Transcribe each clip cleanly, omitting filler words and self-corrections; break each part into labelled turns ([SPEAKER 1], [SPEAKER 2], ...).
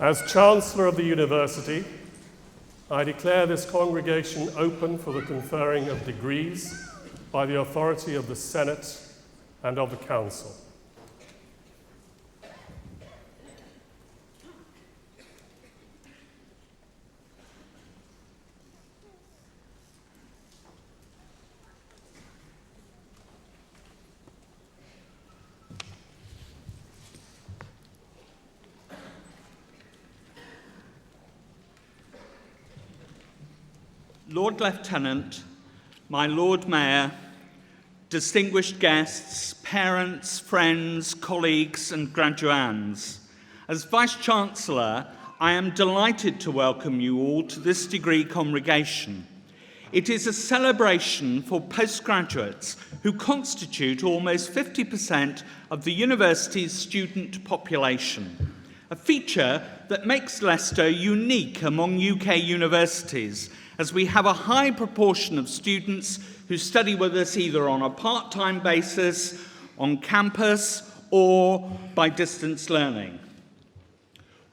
[SPEAKER 1] As Chancellor of the University, I declare this congregation open for the conferring of degrees by the authority of the Senate and of the Council.
[SPEAKER 2] Lord Lieutenant, my Lord Mayor, distinguished guests, parents, friends, colleagues and graduands, as Vice-Chancellor, I am delighted to welcome you all to this degree congregation. It is a celebration for postgraduates who constitute almost 50% of the university's student population, a feature that makes Leicester unique among UK universities, as we have a high proportion of students who study with us either on a part-time basis, on campus, or by distance learning.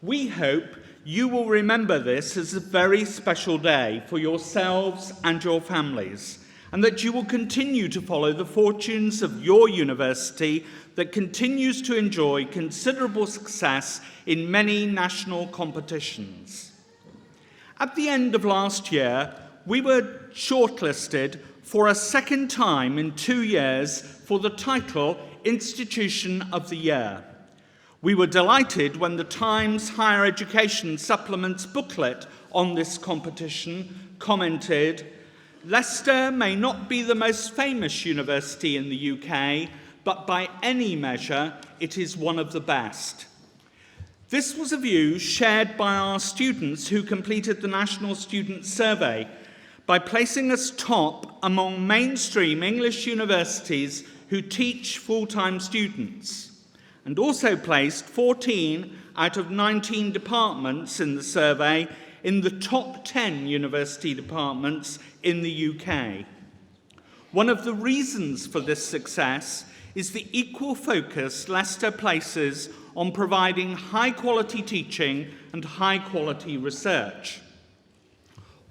[SPEAKER 2] We hope you will remember this as a very special day for yourselves and your families, and that you will continue to follow the fortunes of your university that continues to enjoy considerable success in many national competitions. At the end of last year, we were shortlisted for a second time in 2 years for the title Institution of the Year. We were delighted when the Times Higher Education Supplements booklet on this competition commented, "Leicester may not be the most famous university in the UK, but by any measure, it is one of the best." This was a view shared by our students who completed the National Student Survey by placing us top among mainstream English universities who teach full-time students, and also placed 14 out of 19 departments in the survey in the top 10 university departments in the UK. One of the reasons for this success is the equal focus Leicester places on providing high-quality teaching and high-quality research.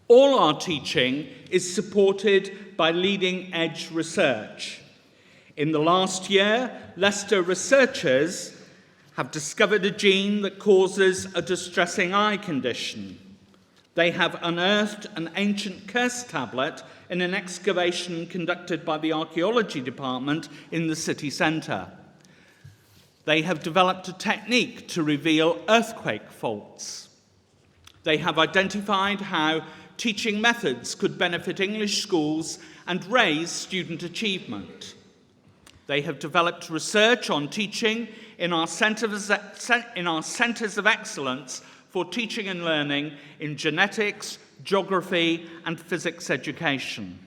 [SPEAKER 2] All our teaching is supported by leading-edge research. In the last year, Leicester researchers have discovered a gene that causes a distressing eye condition. They have unearthed an ancient curse tablet in an excavation conducted by the archaeology department in the city centre. They have developed a technique to reveal earthquake faults. They have identified how teaching methods could benefit English schools and raise student achievement. They have developed research on teaching in our centres of excellence for teaching and learning in genetics, geography, and physics education.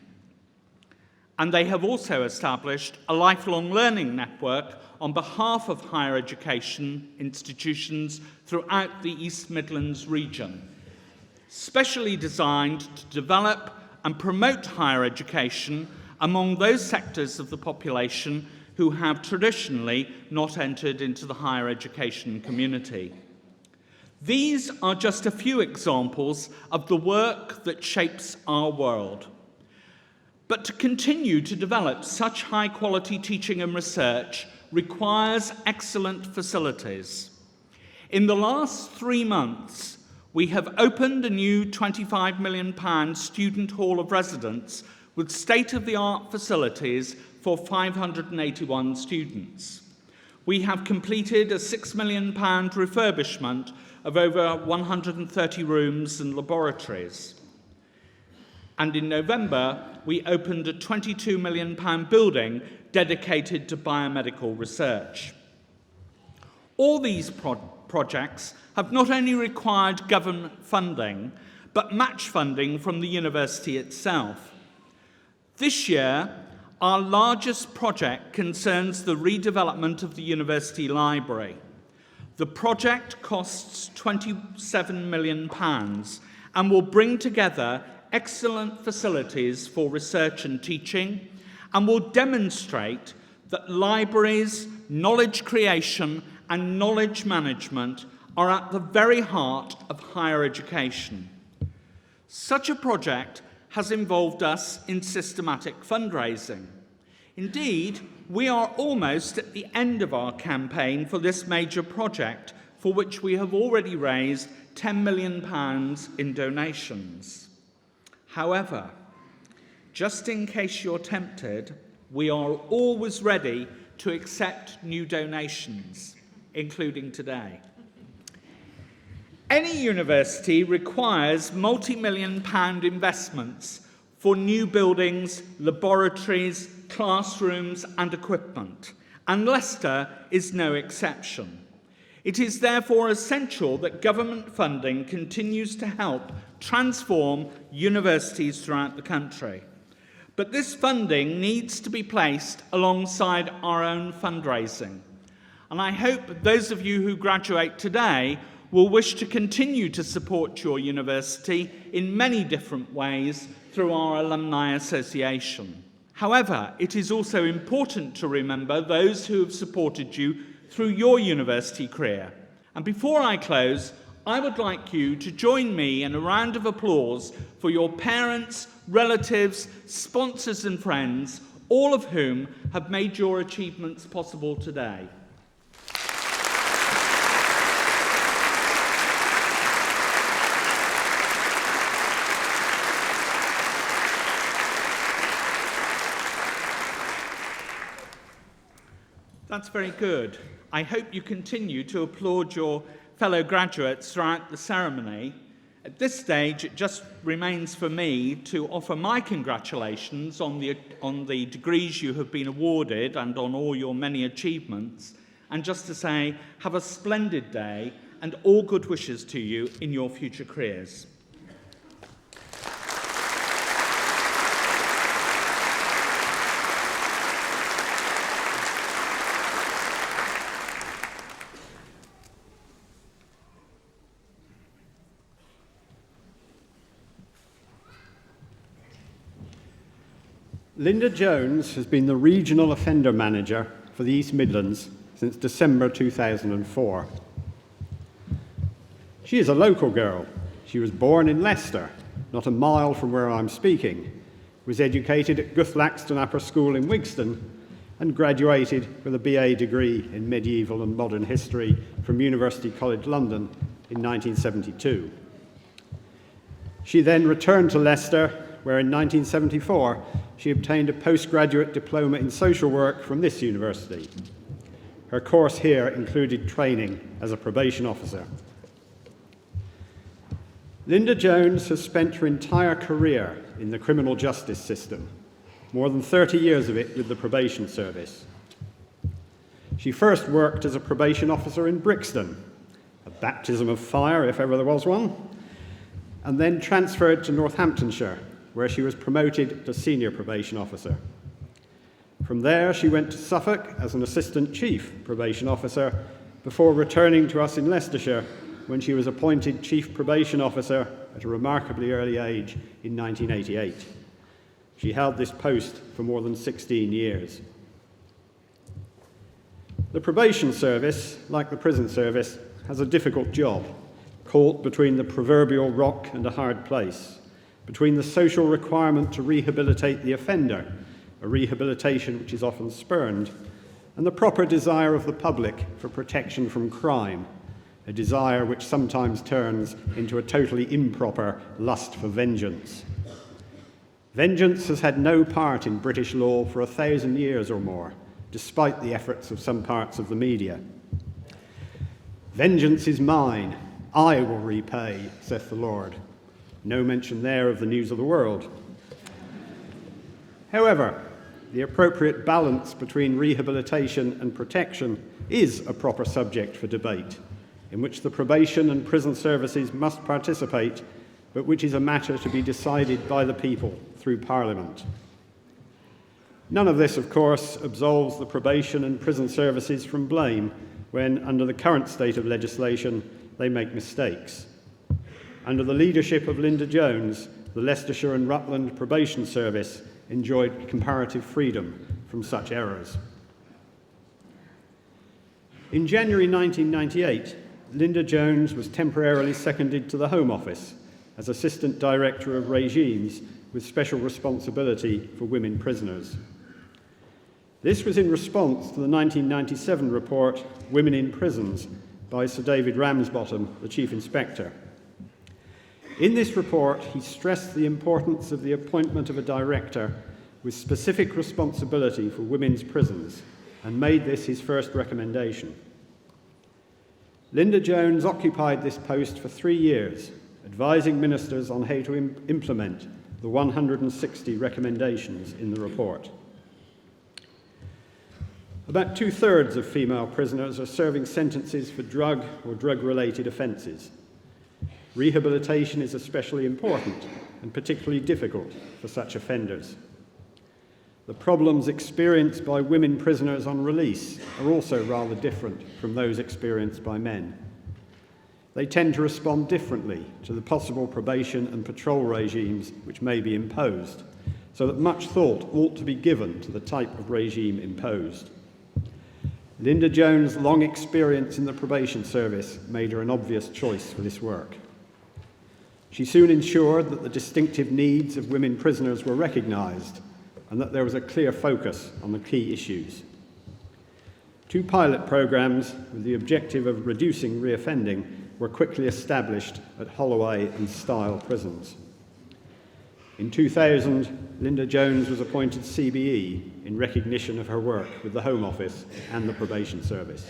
[SPEAKER 2] And they have also established a lifelong learning network on behalf of higher education institutions throughout the East Midlands region, specially designed to develop and promote higher education among those sectors of the population who have traditionally not entered into the higher education community. These are just a few examples of the work that shapes our world. But to continue to develop such high-quality teaching and research requires excellent facilities. In the last 3 months, we have opened a new £25 million student hall of residence with state-of-the-art facilities for 581 students. We have completed a £6 million refurbishment of over 130 rooms and laboratories. And in November, we opened a £22 million building dedicated to biomedical research. All these projects have not only required government funding, but match funding from the university itself. This year, our largest project concerns the redevelopment of the university library. The project costs £27 million and will bring together excellent facilities for research and teaching, and will demonstrate that libraries, knowledge creation, and knowledge management are at the very heart of higher education. Such a project has involved us in systematic fundraising. Indeed, we are almost at the end of our campaign for this major project, for which we have already raised £10 million in donations. However, just in case you're tempted, we are always ready to accept new donations, including today. Any university requires multi-million-pound investments for new buildings, laboratories, classrooms and equipment, and Leicester is no exception. It is therefore essential that government funding continues to help transform universities throughout the country. But this funding needs to be placed alongside our own fundraising. And I hope those of you who graduate today will wish to continue to support your university in many different ways through our Alumni Association. However, it is also important to remember those who have supported you through your university career. And before I close, I would like you to join me in a round of applause for your parents, relatives, sponsors and friends, all of whom have made your achievements possible today. That's very good. I hope you continue to applaud your fellow graduates throughout the ceremony. At this stage, it just remains for me to offer my congratulations on the degrees you have been awarded and on all your many achievements, and just to say, have a splendid day and all good wishes to you in your future careers.
[SPEAKER 3] Linda Jones has been the Regional Offender Manager for the East Midlands since December 2004. She is a local girl. She was born in Leicester, not a mile from where I'm speaking, was educated at Guthlaxton Upper School in Wigston, and graduated with a BA degree in Medieval and Modern History from University College London in 1972. She then returned to Leicester, where in 1974 she obtained a postgraduate diploma in social work from this university. Her course here included training as a probation officer. Linda Jones has spent her entire career in the criminal justice system, more than 30 years of it with the probation service. She first worked as a probation officer in Brixton, a baptism of fire if ever there was one, and then transferred to Northamptonshire, where she was promoted to senior probation officer. From there, she went to Suffolk as an assistant chief probation officer before returning to us in Leicestershire when she was appointed chief probation officer at a remarkably early age in 1988. She held this post for more than 16 years. The probation service, like the prison service, has a difficult job, caught between the proverbial rock and a hard place, between the social requirement to rehabilitate the offender, a rehabilitation which is often spurned, and the proper desire of the public for protection from crime, a desire which sometimes turns into a totally improper lust for vengeance. Vengeance has had no part in British law for 1,000 years or more, despite the efforts of some parts of the media. Vengeance is mine, I will repay, saith the Lord. No mention there of the news of the world. However, the appropriate balance between rehabilitation and protection is a proper subject for debate, in which the probation and prison services must participate, but which is a matter to be decided by the people through Parliament. None of this, of course, absolves the probation and prison services from blame when, under the current state of legislation, they make mistakes. Under the leadership of Linda Jones, the Leicestershire and Rutland Probation Service enjoyed comparative freedom from such errors. In January 1998, Linda Jones was temporarily seconded to the Home Office as Assistant Director of Regimes with special responsibility for women prisoners. This was in response to the 1997 report, Women in Prisons, by Sir David Ramsbottom, the Chief Inspector. In this report, he stressed the importance of the appointment of a director with specific responsibility for women's prisons and made this his first recommendation. Linda Jones occupied this post for 3 years, advising ministers on how to implement the 160 recommendations in the report. About 2/3 of female prisoners are serving sentences for drug or drug-related offences. Rehabilitation is especially important and particularly difficult for such offenders. The problems experienced by women prisoners on release are also rather different from those experienced by men. They tend to respond differently to the possible probation and patrol regimes which may be imposed, so that much thought ought to be given to the type of regime imposed. Linda Jones' long experience in the probation service made her an obvious choice for this work. She soon ensured that the distinctive needs of women prisoners were recognised and that there was a clear focus on the key issues. 2 pilot programmes with the objective of reducing reoffending were quickly established at Holloway and Style prisons. In 2000, Linda Jones was appointed CBE in recognition of her work with the Home Office and the Probation Service.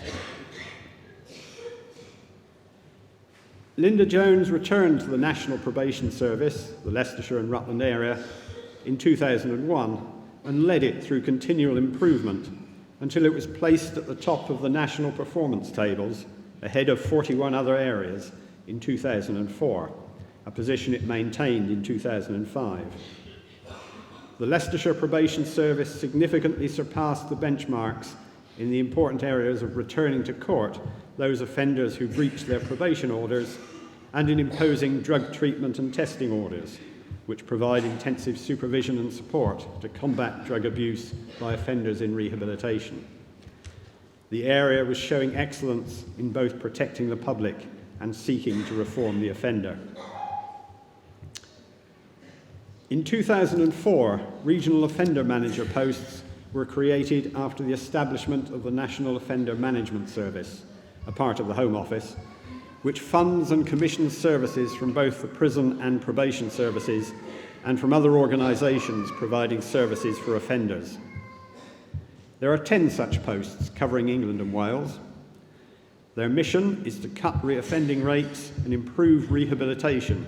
[SPEAKER 3] Linda Jones returned to the National Probation Service, the Leicestershire and Rutland area, in 2001 and led it through continual improvement until it was placed at the top of the national performance tables, ahead of 41 other areas, in 2004, a position it maintained in 2005. The Leicestershire Probation Service significantly surpassed the benchmarks in the important areas of returning to court those offenders who breached their probation orders and in imposing drug treatment and testing orders, which provide intensive supervision and support to combat drug abuse by offenders in rehabilitation. The area was showing excellence in both protecting the public and seeking to reform the offender. In 2004, regional offender manager posts were created after the establishment of the National Offender Management Service, a part of the Home Office, which funds and commissions services from both the prison and probation services and from other organisations providing services for offenders. There are 10 such posts covering England and Wales. Their mission is to cut reoffending rates and improve rehabilitation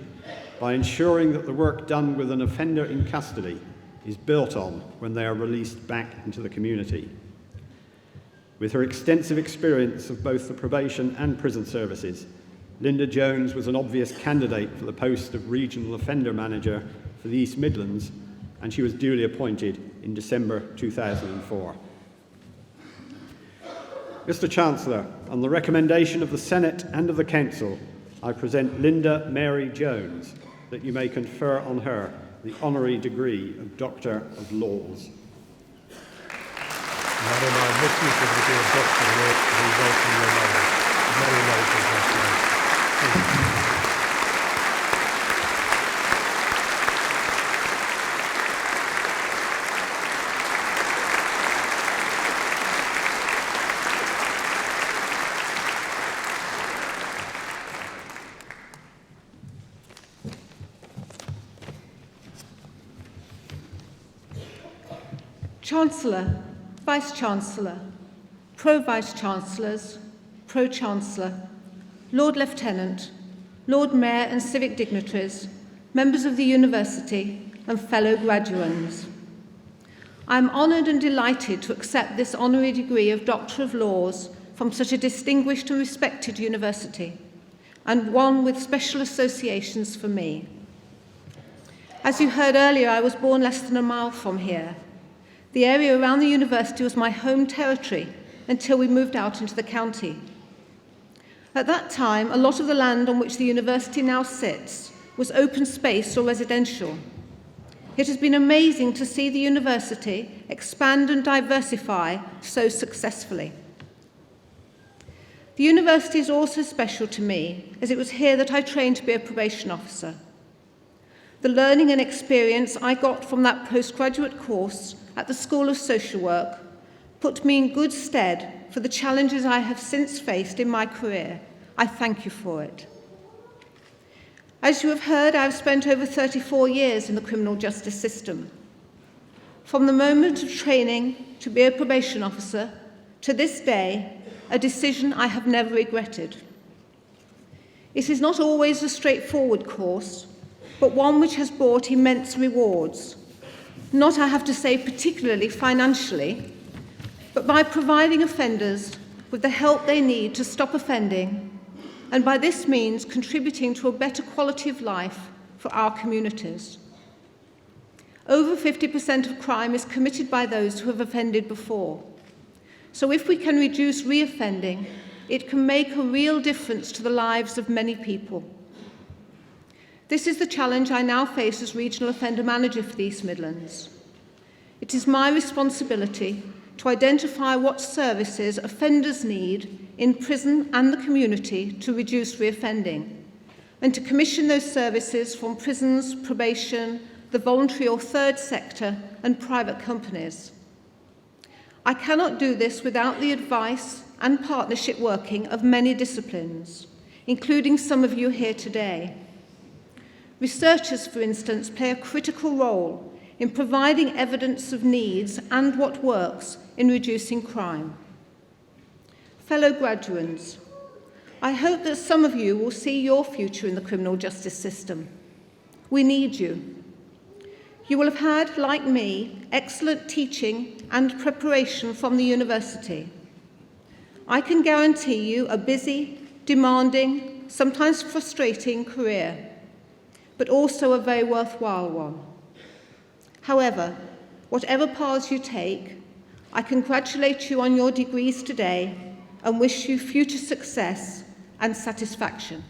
[SPEAKER 3] by ensuring that the work done with an offender in custody is built on when they are released back into the community. With her extensive experience of both the probation and prison services, Linda Jones was an obvious candidate for the post of Regional Offender Manager for the East Midlands, and she was duly appointed in December 2004. Mr. Chancellor, on the recommendation of the Senate and of the Council, I present Linda Mary Jones, that you may confer on her the Honorary Degree of Doctor of Laws.
[SPEAKER 1] Madam, I admit you to the degree of Doctor of Laws to result in your knowledge. Many knowledge of that.
[SPEAKER 4] Chancellor, Vice-Chancellor, Pro-Vice-Chancellors, Pro-Chancellor, Lord Lieutenant, Lord Mayor and civic dignitaries, members of the University and fellow graduands. I am honoured and delighted to accept this honorary degree of Doctor of Laws from such a distinguished and respected university, and one with special associations for me. As you heard earlier, I was born less than a mile from here. The area around the university was my home territory until we moved out into the county. At that time, a lot of the land on which the university now sits was open space or residential. It has been amazing to see the university expand and diversify so successfully. The university is also special to me, as it was here that I trained to be a probation officer. The learning and experience I got from that postgraduate course at the School of Social Work put me in good stead for the challenges I have since faced in my career. I thank you for it. As you have heard, I have spent over 34 years in the criminal justice system. From the moment of training to be a probation officer to this day, a decision I have never regretted. It is not always a straightforward course, but one which has brought immense rewards. Not, I have to say, particularly financially, but by providing offenders with the help they need to stop offending, and by this means contributing to a better quality of life for our communities. Over 50% of crime is committed by those who have offended before. So if we can reduce reoffending, it can make a real difference to the lives of many people. This is the challenge I now face as Regional Offender Manager for the East Midlands. It is my responsibility to identify what services offenders need in prison and the community to reduce reoffending, and to commission those services from prisons, probation, the voluntary or third sector, and private companies. I cannot do this without the advice and partnership working of many disciplines, including some of you here today. Researchers, for instance, play a critical role in providing evidence of needs and what works in reducing crime. Fellow graduates, I hope that some of you will see your future in the criminal justice system. We need you. You will have had, like me, excellent teaching and preparation from the university. I can guarantee you a busy, demanding, sometimes frustrating career, but also a very worthwhile one. However, whatever paths you take, I congratulate you on your degrees today and wish you future success and satisfaction.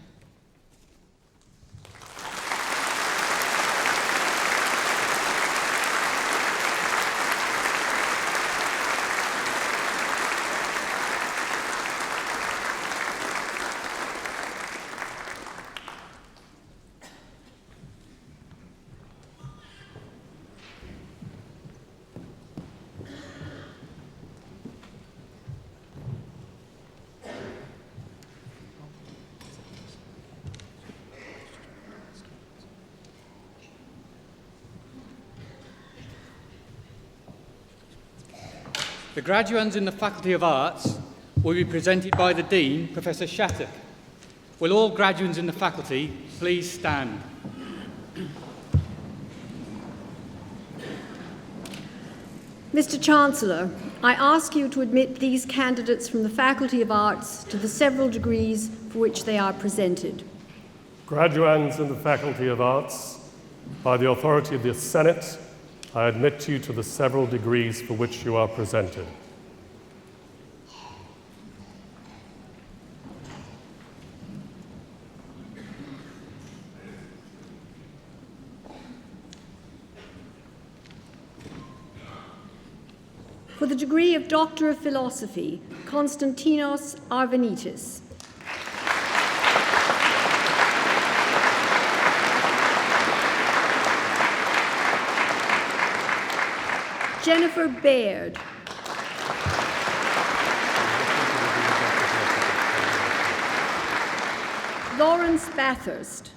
[SPEAKER 5] The graduands in the Faculty of Arts will be presented by the Dean, Professor Shattuck. Will all graduands in the faculty please stand?
[SPEAKER 6] Mr. Chancellor, I ask you to admit these candidates from the Faculty of Arts to the several degrees for which they are presented.
[SPEAKER 1] Graduands in the Faculty of Arts, by the authority of the Senate, I admit you to the several degrees for which you are presented.
[SPEAKER 6] For the degree of Doctor of Philosophy, Konstantinos Arvanitis. Jennifer Baird. Lawrence Bathurst.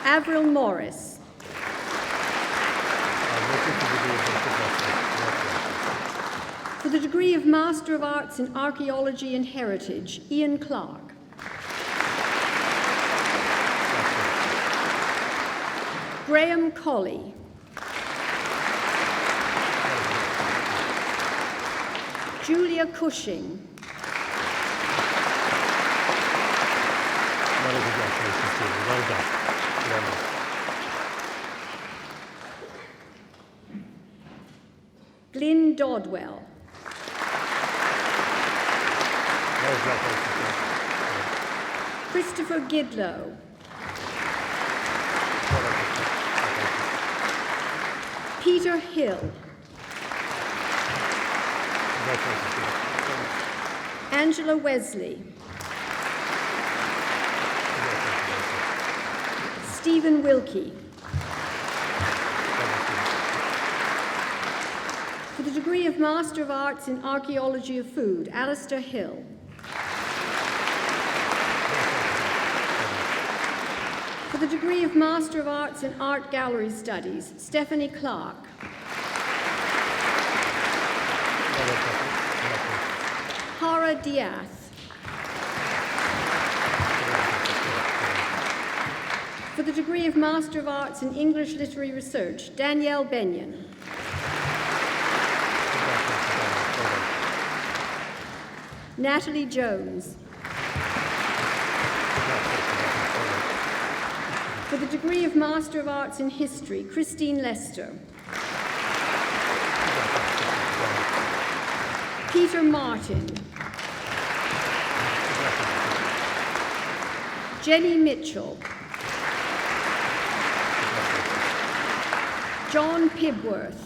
[SPEAKER 6] Avril Morris. For the degree of Master of Arts in Archaeology and Heritage, Ian Clark. Graham Colley. Julia Cushing.
[SPEAKER 1] Well done.
[SPEAKER 6] Glyn Dodwell. Christopher Gidlow. Peter Hill. Angela Wesley. Stephen Wilkie. For the degree of Master of Arts in Archaeology of Food, Alistair Hill. For the degree of Master of Arts in Art Gallery Studies, Stephanie Clark. Hara Diath. For the degree of Master of Arts in English Literary Research, Danielle Benyon. Natalie Jones. For the degree of Master of Arts in History, Christine Lester. Peter Martin. Jenny Mitchell. John Pibworth.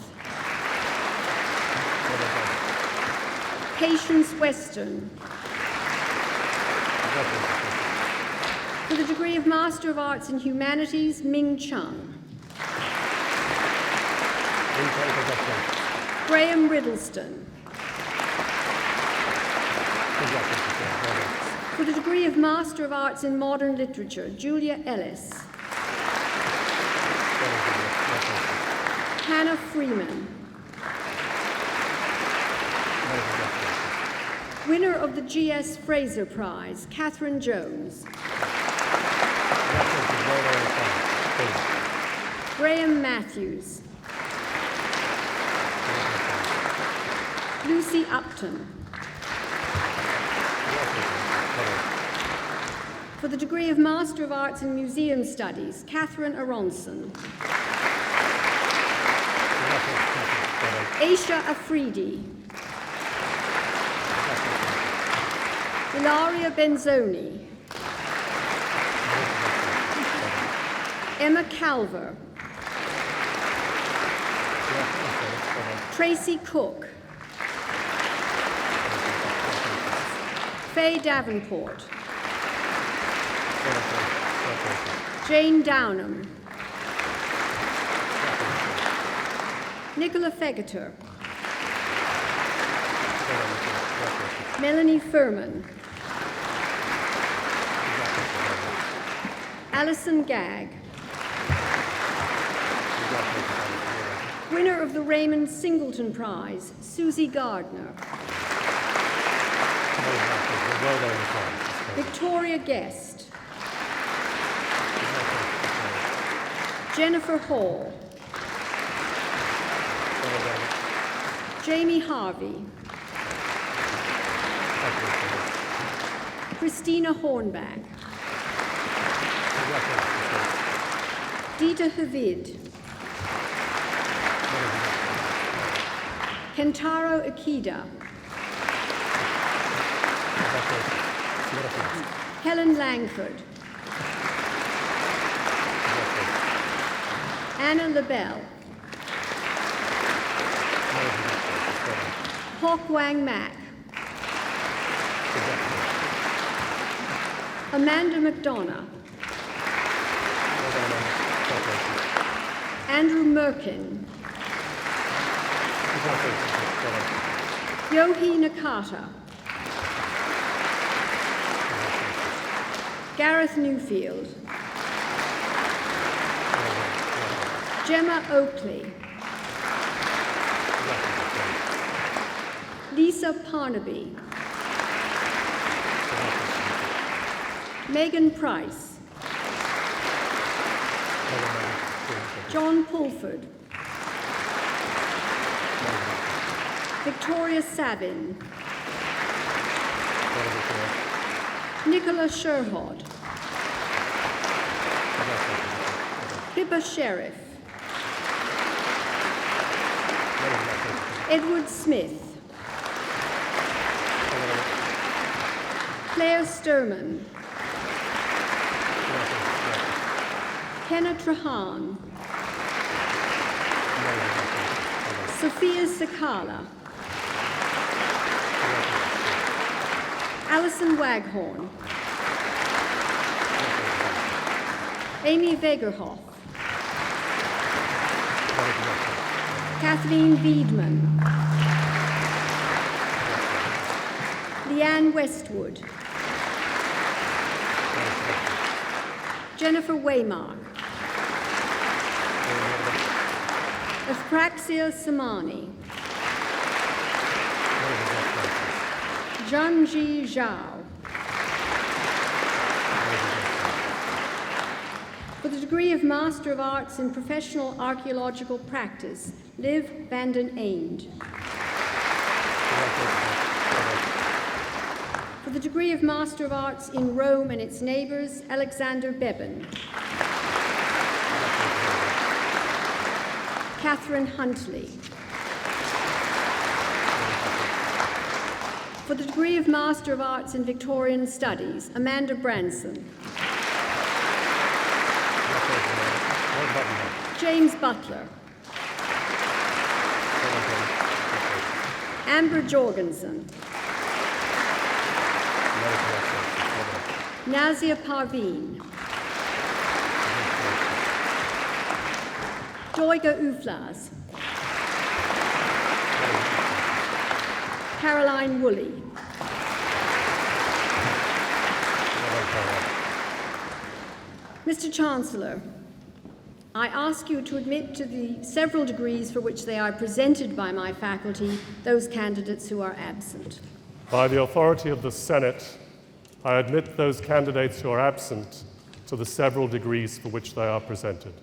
[SPEAKER 6] Patience Weston. For the degree of Master of Arts in Humanities, Ming Chung. Graham Riddleston. For the degree of Master of Arts in Modern Literature, Julia Ellis. Hannah Freeman. Winner of the G.S. Fraser Prize, Catherine Jones. Graham Matthews. Lucy Upton. For the degree of Master of Arts in Museum Studies, Catherine Aronson. Aisha Afridi. Ilaria Benzoni. Emma Calver. Tracy Cook. Faye Davenport. Jane Downham. Nicola Fegeter. Melanie Furman. Alison Gagg. Winner of the Raymond Singleton Prize, Susie Gardner. Victoria Guest. Jennifer Hall. Jamie Harvey. Christina Hornback. Dita Havid. Kentaro Akida. Helen Langford. Anna LaBelle. Hawk Wang Mack. Amanda McDonough. Andrew Merkin. Yohi Nakata. Gareth Newfield. Gemma Oakley. Lisa Parnaby. Megan Price. John Pulford. Victoria Sabin. Nicola Sherhod. Pippa Sheriff. Edward Smith. Claire Sturman. Kenna Trahan. Sophia Sakala. Alison Waghorn, Amy Wegerhoff, Kathleen Wiedemann, Leanne Westwood, Jennifer Waymark, Efpraxia Samani, Zhangji Zhao. For the degree of Master of Arts in Professional Archaeological Practice, Liv Vanden Eend. For the degree of Master of Arts in Rome and its neighbours, Alexander Beban. Catherine Huntley. For the degree of Master of Arts in Victorian Studies, Amanda Branson. James Butler. Amber Jorgensen. Nazia Parveen. Joyga Uflas. Caroline Woolley. Mr. Chancellor, I ask you to admit to the several degrees for which they are presented by my faculty those candidates who are absent.
[SPEAKER 1] By the authority of the Senate, I admit those candidates who are absent to the several degrees for which they are presented.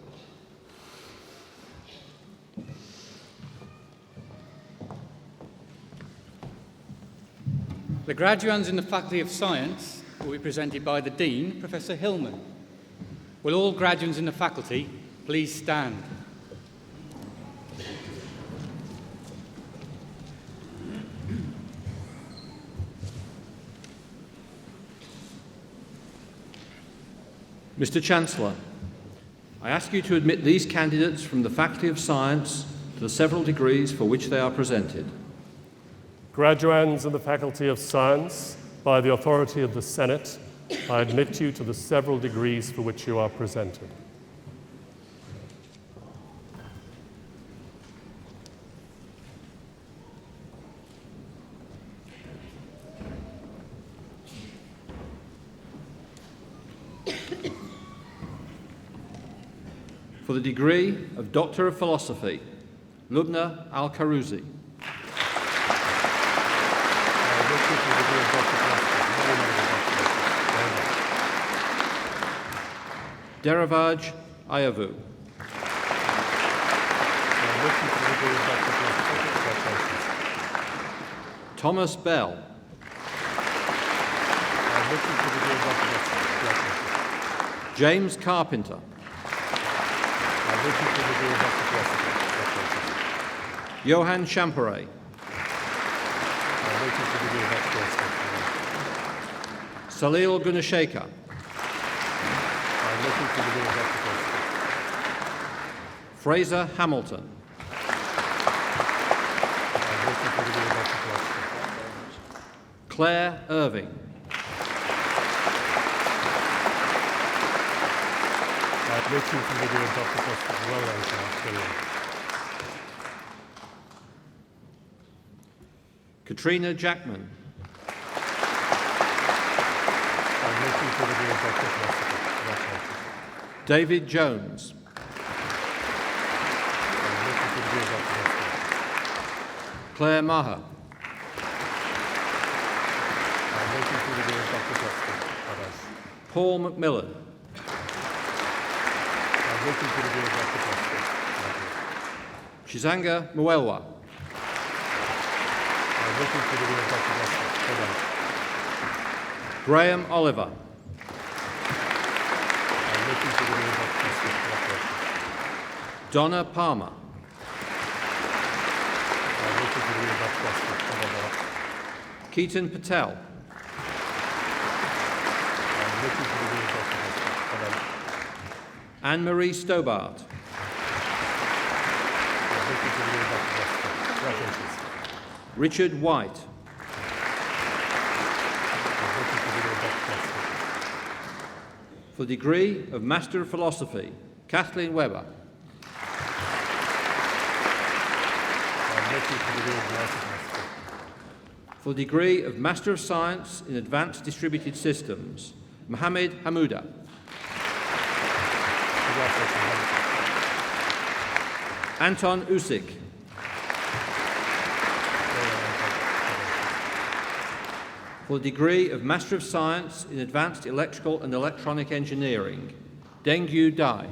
[SPEAKER 5] The graduands in the Faculty of Science will be presented by the Dean, Professor Hillman. Will all graduands in the faculty please stand?
[SPEAKER 7] Mr. Chancellor, I ask you to admit these candidates from the Faculty of Science to the several degrees for which they are presented.
[SPEAKER 1] Graduands in the Faculty of Science, by the authority of the Senate, I admit you to the several degrees for which you are presented.
[SPEAKER 7] For the degree of Doctor of Philosophy, Lubna Al-Karouzi. Deravaj Ayavu. Thomas Bell. James Carpenter. Johan Champere. Salil Gunashekar. Fraser Hamilton. Claire Irving. Katrina Jackman. David Jones. Claire Maher. Paul McMillan. Shizanga Muelwa. Graham Oliver. Donna Palmer. Keaton Patel. Anne-Marie Stobart. Richard White. For the degree of Master of Philosophy, Kathleen Webber. For the degree of Master of Science in Advanced Distributed Systems, Mohammed Hamouda. Anton Usik. For the degree of Master of Science in Advanced Electrical and Electronic Engineering, Dengyu Dai.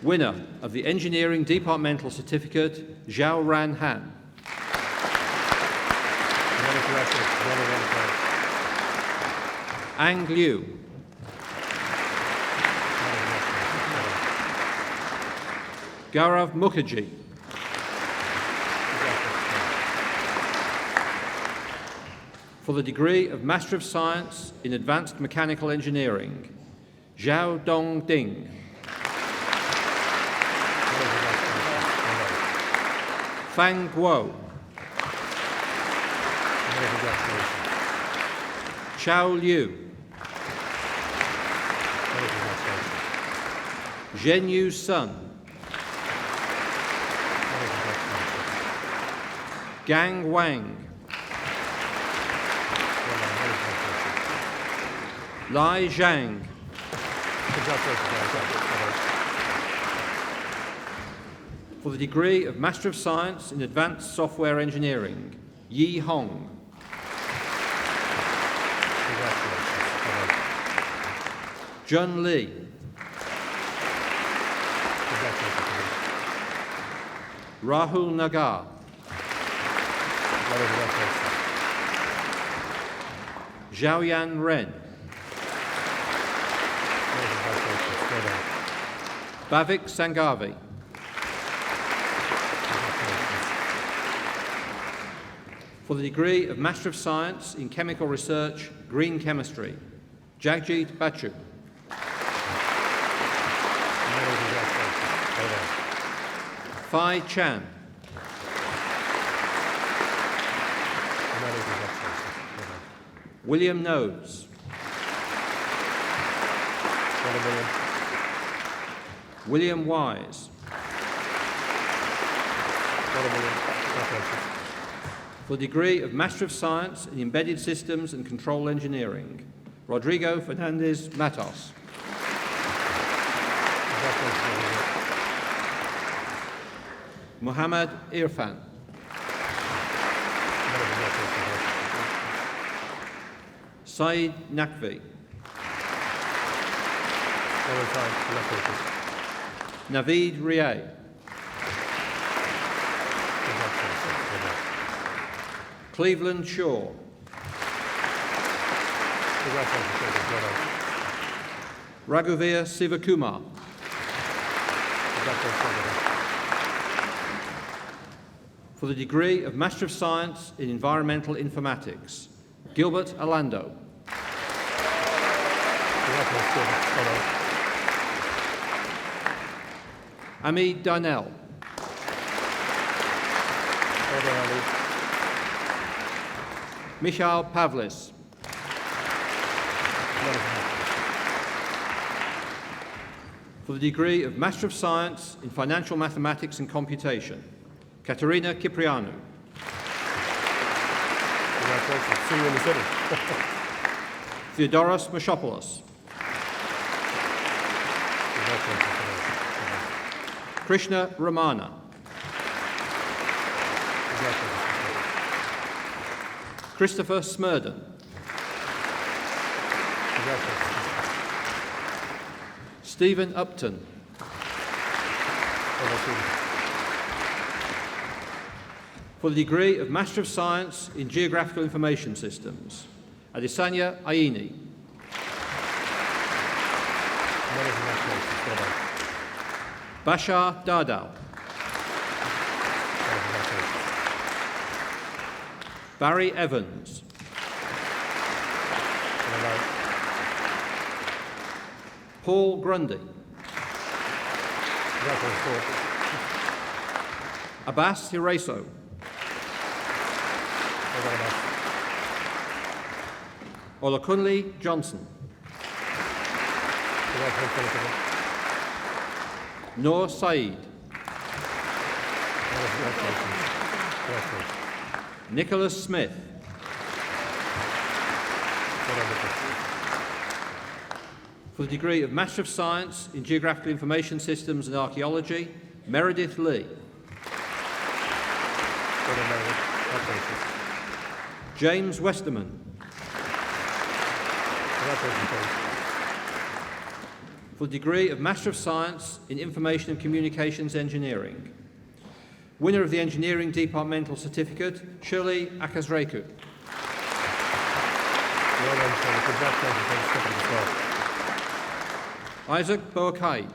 [SPEAKER 7] Winner of the Engineering Departmental Certificate, Zhao Ran Han. Ang Liu. Gaurav Mukherjee. For the degree of Master of Science in Advanced Mechanical Engineering, Zhao Dong Ding. Fang Guo. Chao Liu. Zhenyu Sun. Gang Wang. Lai Zhang. For the degree of Master of Science in Advanced Software Engineering, Yi Hong. Jun Lee. Rahul Nagar. Zhaoyan Ren. Bhavik Sanghavi. For the degree of Master of Science in Chemical Research, Green Chemistry, Jagjit Bachu. Fai Chan. William Knowes. William Wise. For the degree of Master of Science in Embedded Systems and Control Engineering, Rodrigo Fernandez Matos. Muhammad Irfan. Saeed Naqvi. Naveed Riay. Cleveland Shaw. Raghuvir Sivakumar. For the degree of Master of Science in Environmental Informatics, Gilbert Alando. Amid Darnell. Michal Pavlis. For the degree of Master of Science in Financial Mathematics and Computation, Katerina Kiprianou.
[SPEAKER 1] See you in the city.
[SPEAKER 7] Theodoros Moshopoulos. Krishna Ramana. Christopher Smurden. Stephen Upton. For the degree of Master of Science in Geographical Information Systems, Adesanya Aini. Bashar Dardal. Barry Evans. Paul Grundy. Abbas Hireso. Olakunle Johnson. Noor Saeed. Nicholas Smith. For the degree of Master of Science in Geographical Information Systems and Archaeology, Meredith Lee. James Westerman. For the degree of Master of Science in Information and Communications Engineering. Winner of the Engineering Departmental Certificate, Shirley Akazreku. Isaac Boakai.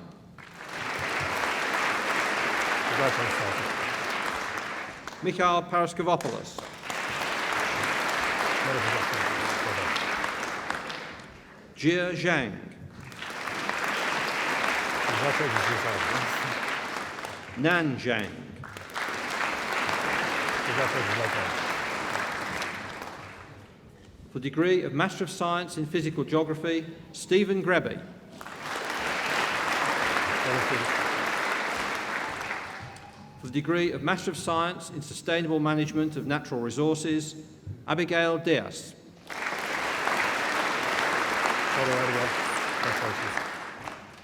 [SPEAKER 7] Mikhail Paraskevopoulos. Jia Zhang. Nan Zhang. For the degree of Master of Science in Physical Geography, Stephen Grebe. For the degree of Master of Science in Sustainable Management of Natural Resources, Abigail Diaz.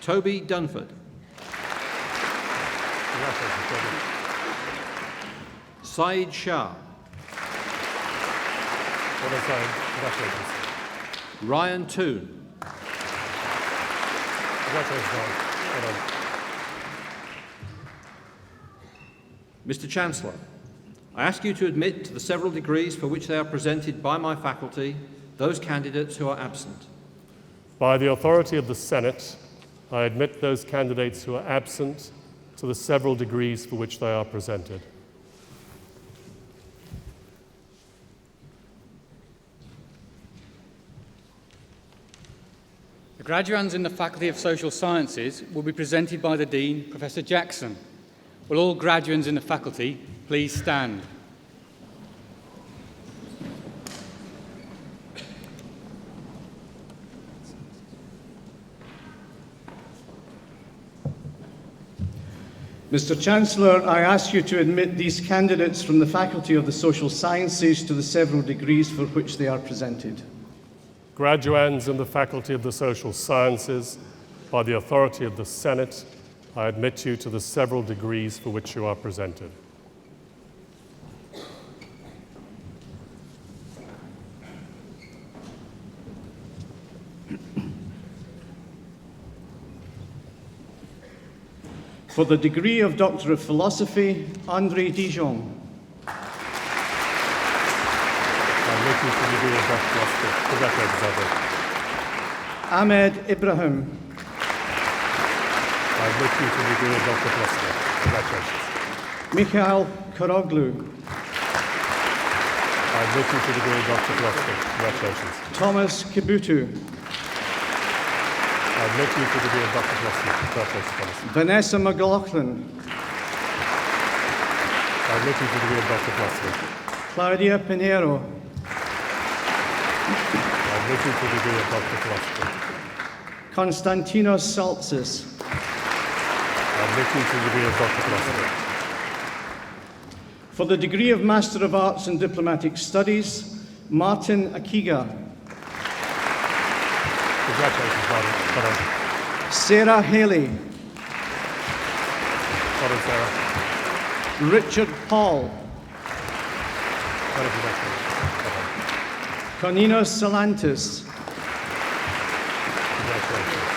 [SPEAKER 7] Toby Dunford. Saeed Shah. Ryan Toon. Mr. Chancellor, I ask you to admit to the several degrees for which they are presented by my faculty those candidates who are absent.
[SPEAKER 1] By the authority of the Senate, I admit those candidates who are absent to the several degrees for which they are presented.
[SPEAKER 5] The graduands in the Faculty of Social Sciences will be presented by the Dean, Professor Jackson. Will all graduands in the faculty please stand?
[SPEAKER 8] Mr. Chancellor, I ask you to admit these candidates from the Faculty of the Social Sciences to the several degrees for which they are presented.
[SPEAKER 1] Graduands in the Faculty of the Social Sciences, by the authority of the Senate, I admit you to the several degrees for which you are presented.
[SPEAKER 8] For the degree of Doctor of Philosophy, André Dijon.
[SPEAKER 1] I admit you to the degree of Doctor of Philosophy. Congratulations,
[SPEAKER 8] Ahmed Ibrahim.
[SPEAKER 1] I admit you to the degree of Doctor of Philosophy. Congratulations.
[SPEAKER 8] Mikhail Karoglu.
[SPEAKER 1] I admit you to the degree of Doctor of Philosophy. Congratulations.
[SPEAKER 8] Thomas Kibutu.
[SPEAKER 1] I admit you to the degree of Doctor of Philosophy. Congratulations, Thomas.
[SPEAKER 8] Vanessa McLaughlin.
[SPEAKER 1] I admit you to the degree of Doctor of Philosophy.
[SPEAKER 8] Claudia Pinheiro.
[SPEAKER 1] I admit you to the degree of Doctor of Philosophy.
[SPEAKER 8] Konstantinos Saltsis.
[SPEAKER 1] I admit you to the degree of Doctor of Philosophy.
[SPEAKER 8] For the degree of Master of Arts in Diplomatic Studies, Martin Akiga.
[SPEAKER 1] Congratulations, Martin. Well done.
[SPEAKER 8] Sarah Haley.
[SPEAKER 1] Well done, Sarah.
[SPEAKER 8] Richard Paul.
[SPEAKER 1] Well done, congratulations. Well done.
[SPEAKER 8] Coninos Salantis.
[SPEAKER 1] Congratulations.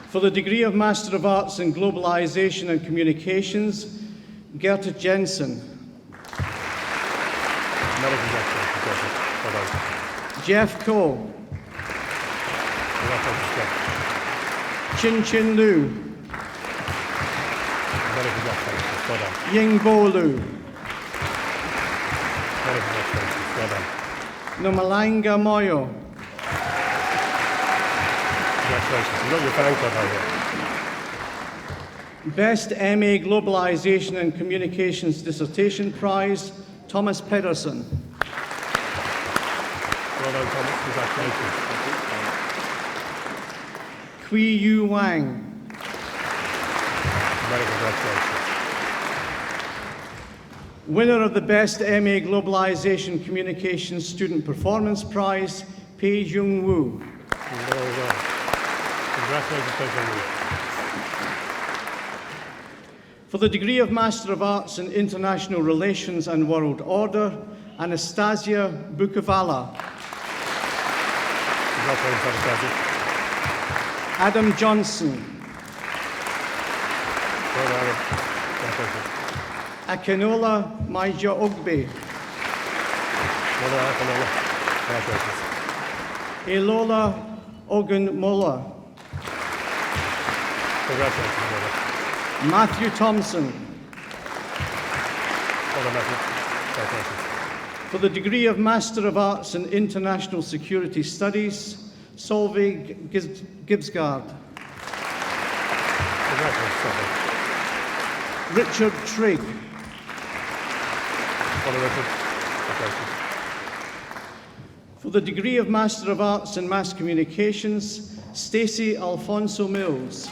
[SPEAKER 8] For the degree of Master of Arts in Globalization and Communications, Gerta Jensen.
[SPEAKER 1] Another congratulations, Gerta. Well done.
[SPEAKER 8] Jeff Coe.
[SPEAKER 1] Congratulations, Jeff.
[SPEAKER 8] Chin Chin Lu.
[SPEAKER 1] Another congratulations. Well done.
[SPEAKER 8] Ying Bo Lu.
[SPEAKER 1] Another congratulations. Well done.
[SPEAKER 8] Nomalanga Moyo.
[SPEAKER 1] Congratulations. You've got your fan club out here.
[SPEAKER 8] Best MA Globalization and Communications Dissertation Prize, Thomas Pedersen.
[SPEAKER 1] Well done, Thomas. Congratulations.
[SPEAKER 8] Kui Yu Wang.
[SPEAKER 1] Many congratulations.
[SPEAKER 8] Winner of the Best MA Globalization Communications Student Performance Prize, Pei Jung Woo.
[SPEAKER 1] Very well. Congratulations, Pei.
[SPEAKER 8] For the degree of Master of Arts in International Relations and World Order, Anastasia Bukovala.
[SPEAKER 1] Congratulations, Anastasia.
[SPEAKER 8] Adam Johnson.
[SPEAKER 1] Well done, Adam. Congratulations.
[SPEAKER 8] Akinola Maija Ogbe.
[SPEAKER 1] Well done, Akinola. Congratulations.
[SPEAKER 8] Elola Ogunmola.
[SPEAKER 1] Congratulations, well done.
[SPEAKER 8] Matthew Thompson.
[SPEAKER 1] Well done, Matthew. Congratulations.
[SPEAKER 8] For the degree of Master of Arts in International Security Studies, Solveig Gibbsgard.
[SPEAKER 1] Congratulations, Solveig.
[SPEAKER 8] Richard Trigg.
[SPEAKER 1] Well done, Richard. Congratulations.
[SPEAKER 8] For the degree of Master of Arts in Mass Communications, Stacey Alfonso Mills.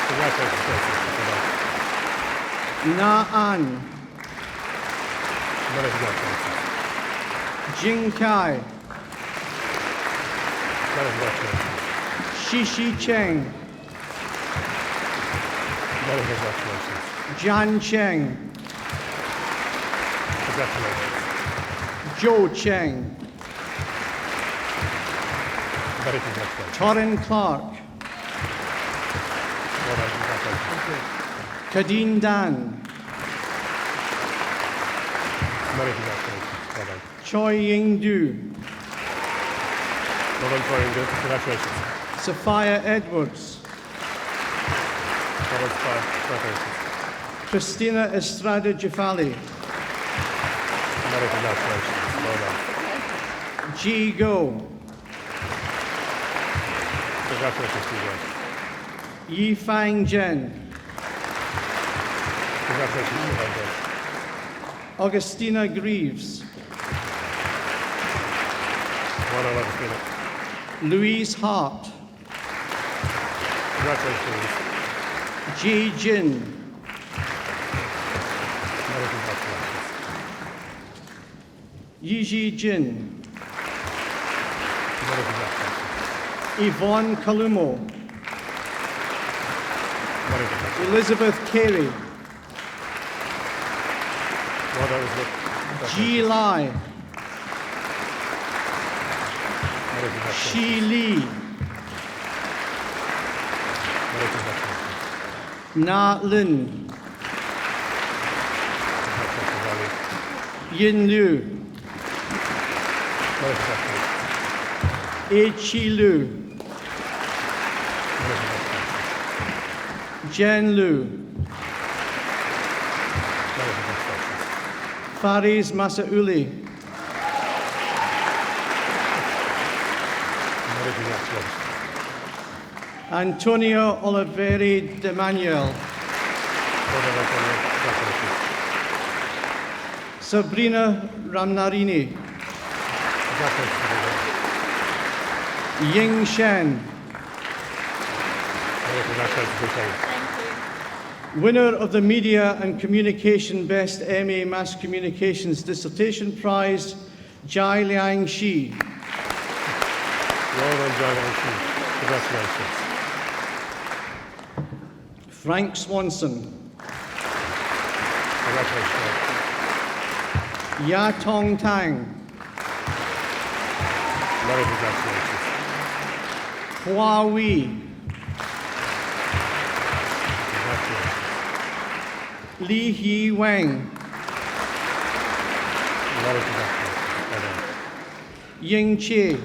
[SPEAKER 1] Congratulations, Stacey. Well done.
[SPEAKER 8] Na An.
[SPEAKER 1] Many congratulations.
[SPEAKER 8] Jing Kai.
[SPEAKER 1] Many congratulations.
[SPEAKER 8] Shishi Cheng.
[SPEAKER 1] Many congratulations.
[SPEAKER 8] Jan Cheng.
[SPEAKER 1] Congratulations.
[SPEAKER 8] Joe Cheng.
[SPEAKER 1] Many congratulations.
[SPEAKER 8] Torrin Clark.
[SPEAKER 1] Well done, congratulations.
[SPEAKER 8] Kadeen Dan.
[SPEAKER 1] Many congratulations. Well done.
[SPEAKER 8] Choi Ying Du.
[SPEAKER 1] Well done, Troy. Good. Congratulations.
[SPEAKER 8] Sophia Edwards.
[SPEAKER 1] Well done, Spy. Congratulations.
[SPEAKER 8] Christina Estrada Jafali.
[SPEAKER 1] Many congratulations. Well done.
[SPEAKER 8] G Go.
[SPEAKER 1] Congratulations, Hugo.
[SPEAKER 8] Yi Fang Jen.
[SPEAKER 1] Congratulations, Hugo.
[SPEAKER 8] Augustina Greaves.
[SPEAKER 1] Well done, Augustina.
[SPEAKER 8] Louise Hart.
[SPEAKER 1] Congratulations.
[SPEAKER 8] Ji Jin.
[SPEAKER 1] Many congratulations.
[SPEAKER 8] Yiji Jin.
[SPEAKER 1] Many congratulations.
[SPEAKER 8] Yvonne Kalumo.
[SPEAKER 1] Many congratulations.
[SPEAKER 8] Elizabeth Carey.
[SPEAKER 1] Well done, Elizabeth.
[SPEAKER 8] Ji Lai.
[SPEAKER 1] Many congratulations.
[SPEAKER 8] Shi Lee.
[SPEAKER 1] Many congratulations.
[SPEAKER 8] Na Lin.
[SPEAKER 1] Congratulations, Ali.
[SPEAKER 8] Yin Liu.
[SPEAKER 1] Many congratulations.
[SPEAKER 8] E Chi Lu.
[SPEAKER 1] Many congratulations.
[SPEAKER 8] Jen Lu.
[SPEAKER 1] Many congratulations.
[SPEAKER 8] Faris Masauli.
[SPEAKER 1] Many congratulations.
[SPEAKER 8] Antonio Oliveri de Manuel.
[SPEAKER 1] Well done, Antonio. Congratulations.
[SPEAKER 8] Sabrina Ramnarini.
[SPEAKER 1] Congratulations, Antonio.
[SPEAKER 8] Ying Shen.
[SPEAKER 1] Many congratulations, Hussein.
[SPEAKER 8] Winner of the Media and Communication Best MA Mass Communications Dissertation Prize, Jai Liang Shi.
[SPEAKER 1] Well done, John. Congratulations.
[SPEAKER 8] Frank Swanson.
[SPEAKER 1] Congratulations.
[SPEAKER 8] Ya Tong Tang.
[SPEAKER 1] Many congratulations.
[SPEAKER 8] Hua Wei.
[SPEAKER 1] Congratulations.
[SPEAKER 8] Li He Wang.
[SPEAKER 1] Many congratulations. Well done.
[SPEAKER 8] Ying Che.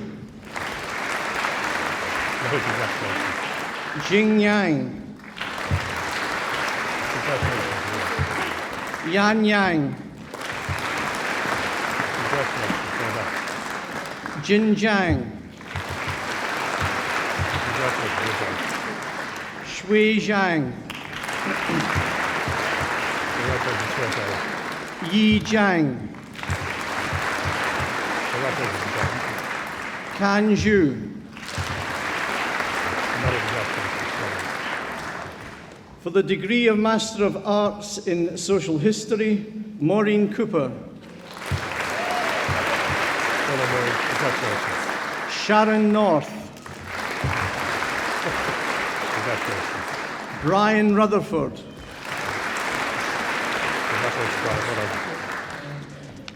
[SPEAKER 1] Many congratulations.
[SPEAKER 8] Jing Yang.
[SPEAKER 1] Congratulations.
[SPEAKER 8] Yan Yang.
[SPEAKER 1] Congratulations. Well done.
[SPEAKER 8] Jin Jiang.
[SPEAKER 1] Congratulations. Well done.
[SPEAKER 8] Shui Zhang.
[SPEAKER 1] Congratulations. Well done.
[SPEAKER 8] Yi Jiang, Kan Zhu, for the degree of Master of Arts in Social History, Maureen Cooper, Sharon North, Brian Rutherford,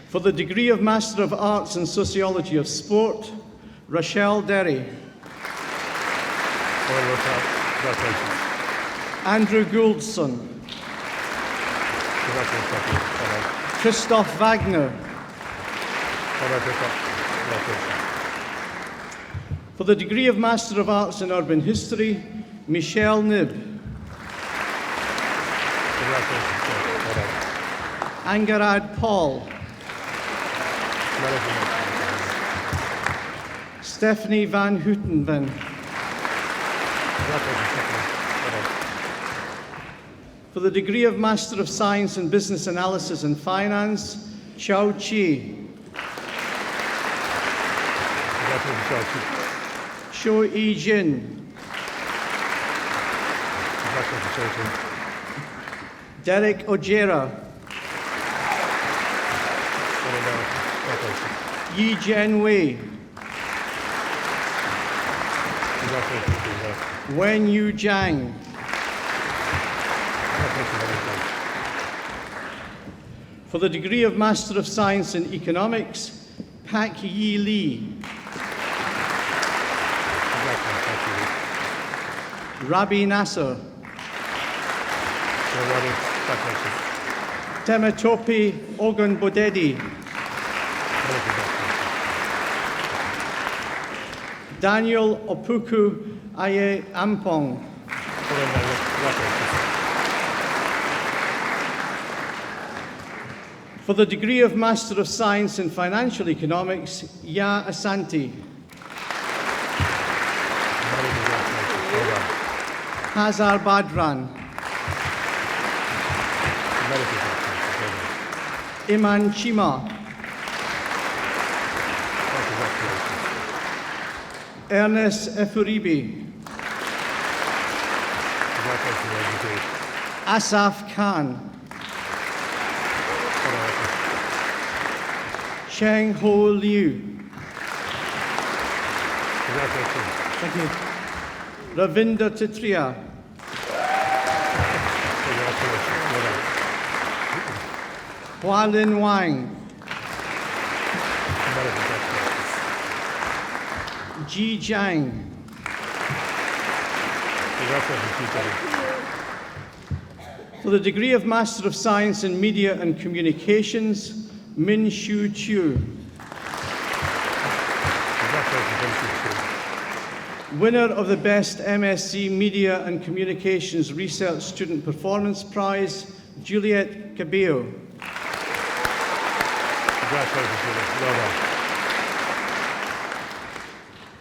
[SPEAKER 8] for the degree of Master of Arts in Sociology of Sport, Rochelle Derry, Andrew Gouldson, Christoph Wagner, for the degree of Master of Arts in Urban History, Michelle Knibb, Angarad Paul, Stephanie Van Houtenven, for the degree of Master of Science in Business Analysis and Finance, Chao Chi, Sho Yi Jin, Derek Ojera, Yi Jian Wei, Wen Yu Zhang, for the degree of Master of Science in Economics, Pak Yi Lee, Rabi Nasser, Temetope Ogun Bodedi, Daniel Opuku Aye Ampong, for the degree of Master of Science in Financial Economics, Ya Asanti, Hazar Badran, Iman Chima, Ernest Efuribi, Asaf Khan, Cheng Ho Liu, thank you. Ravinder Titria, Hualin Wang, Ji Jiang, for the degree of Master of Science in Media and Communications, Min Shu Chu, winner of the Best MSc Media and Communications Research Student Performance Prize, Juliet Cabello.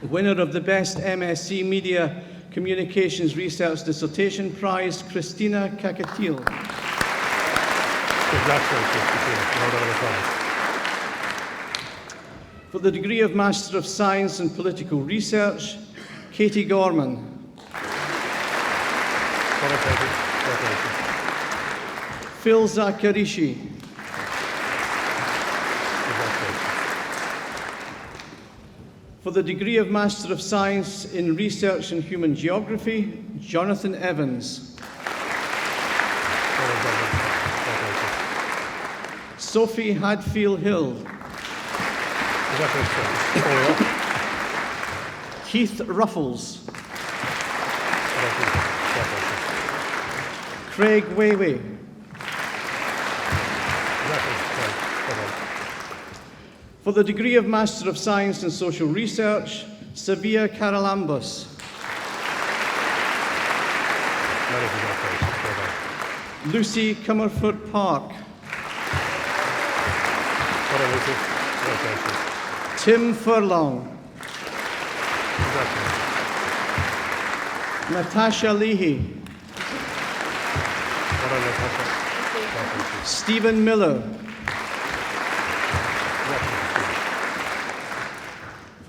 [SPEAKER 8] Winner of the Best MSc Media Communications Research Dissertation Prize, Christina Kakatil. For the degree of Master of Science in Political Research, Katie Gorman. Phil Zakarishi. For the degree of Master of Science in Research and Human Geography, Jonathan Evans. Sophie Hadfield Hill. Keith Ruffles. Craig Weiwei. For the degree of Master of Science in Social Research, Sevilla Karalambos. Lucy Comerford Park. Tim Furlong. Natasha Leahy. Stephen Miller.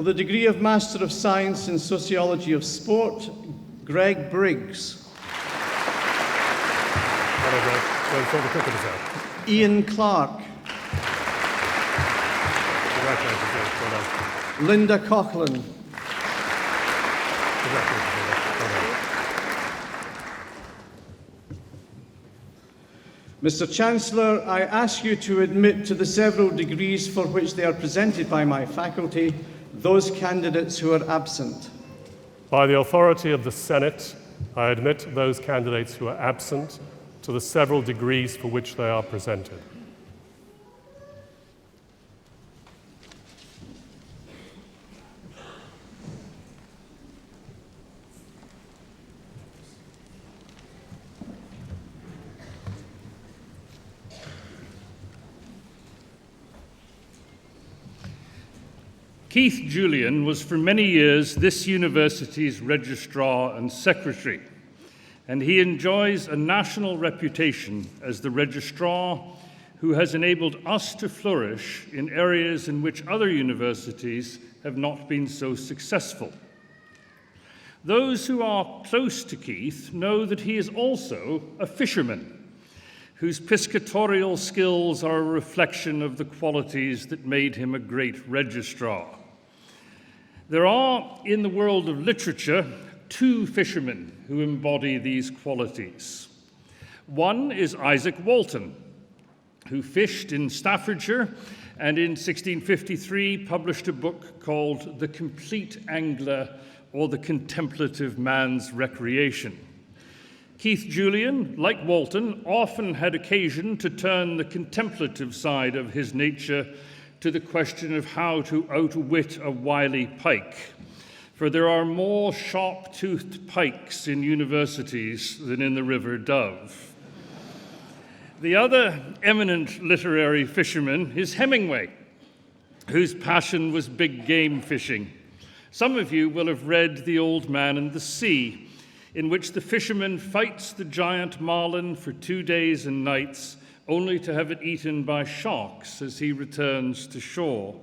[SPEAKER 8] For the degree of Master of Science in Sociology of Sport, Greg Briggs. Ian Clark. Linda Coughlin. Mr. Chancellor, I ask you to admit to the several degrees for which they are presented by my faculty those candidates who are absent.
[SPEAKER 1] By the authority of the Senate, I admit those candidates who are absent to the several degrees for which they are presented.
[SPEAKER 9] Keith Julian was for many years this university's registrar and secretary, and he enjoys a national reputation as the registrar who has enabled us to flourish in areas in which other universities have not been so successful. Those who are close to Keith know that he is also a fisherman, whose piscatorial skills are a reflection of the qualities that made him a great registrar. There are, in the world of literature, two fishermen who embody these qualities. One is Isaac Walton, who fished in Staffordshire and in 1653 published a book called The Complete Angler, or The Contemplative Man's Recreation. Keith Julian, like Walton, often had occasion to turn the contemplative side of his nature to the question of how to outwit a wily pike. For there are more sharp-toothed pikes in universities than in the River Dove. The other eminent literary fisherman is Hemingway, whose passion was big game fishing. Some of you will have read The Old Man and the Sea, in which the fisherman fights the giant marlin for 2 days and nights, only to have it eaten by sharks as he returns to shore.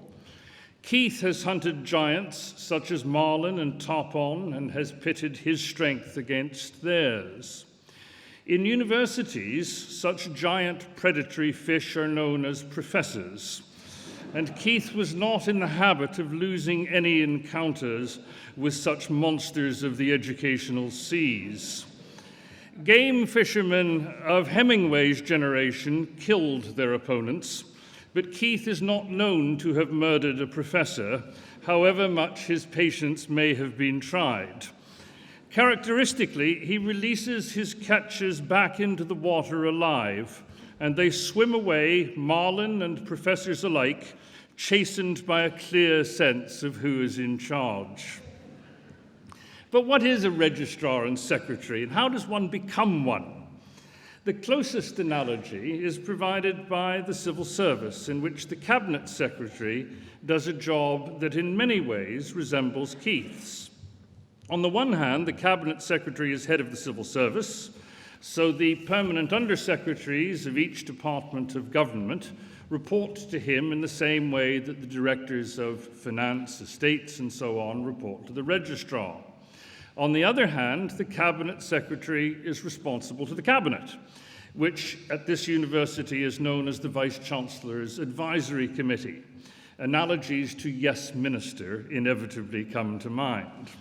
[SPEAKER 9] Keith has hunted giants such as marlin and tarpon and has pitted his strength against theirs. In universities, such giant predatory fish are known as professors, and Keith was not in the habit of losing any encounters with such monsters of the educational seas. Game fishermen of Hemingway's generation killed their opponents, but Keith is not known to have murdered a professor, however much his patience may have been tried. Characteristically, he releases his catches back into the water alive, and they swim away, marlin and professors alike, chastened by a clear sense of who is in charge. But what is a registrar and secretary, and how does one become one? The closest analogy is provided by the civil service, in which the cabinet secretary does a job that in many ways resembles Keith's. On the one hand, the cabinet secretary is head of the civil service, so the permanent undersecretaries of each department of government report to him in the same way that the directors of finance, estates, and so on report to the registrar. On the other hand, the cabinet secretary is responsible to the cabinet, which at this university is known as the Vice-Chancellor's Advisory Committee. Analogies to Yes Minister inevitably come to mind.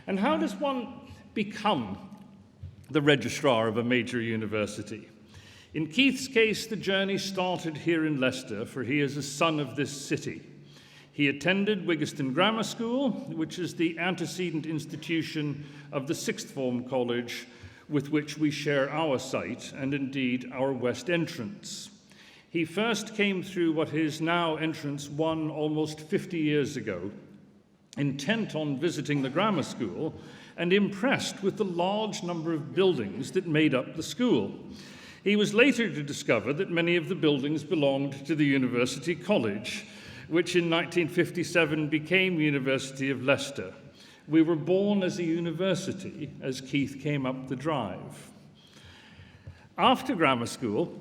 [SPEAKER 9] And how does one become the registrar of a major university? In Keith's case, the journey started here in Leicester, for he is a son of this city. He attended Wigston Grammar School, which is the antecedent institution of the sixth form college with which we share our site and indeed our west entrance. He first came through what is now entrance 1 almost 50 years ago, intent on visiting the grammar school and impressed with the large number of buildings that made up the school. He was later to discover that many of the buildings belonged to the University College, which in 1957 became University of Leicester. We were born as a university as Keith came up the drive. After grammar school,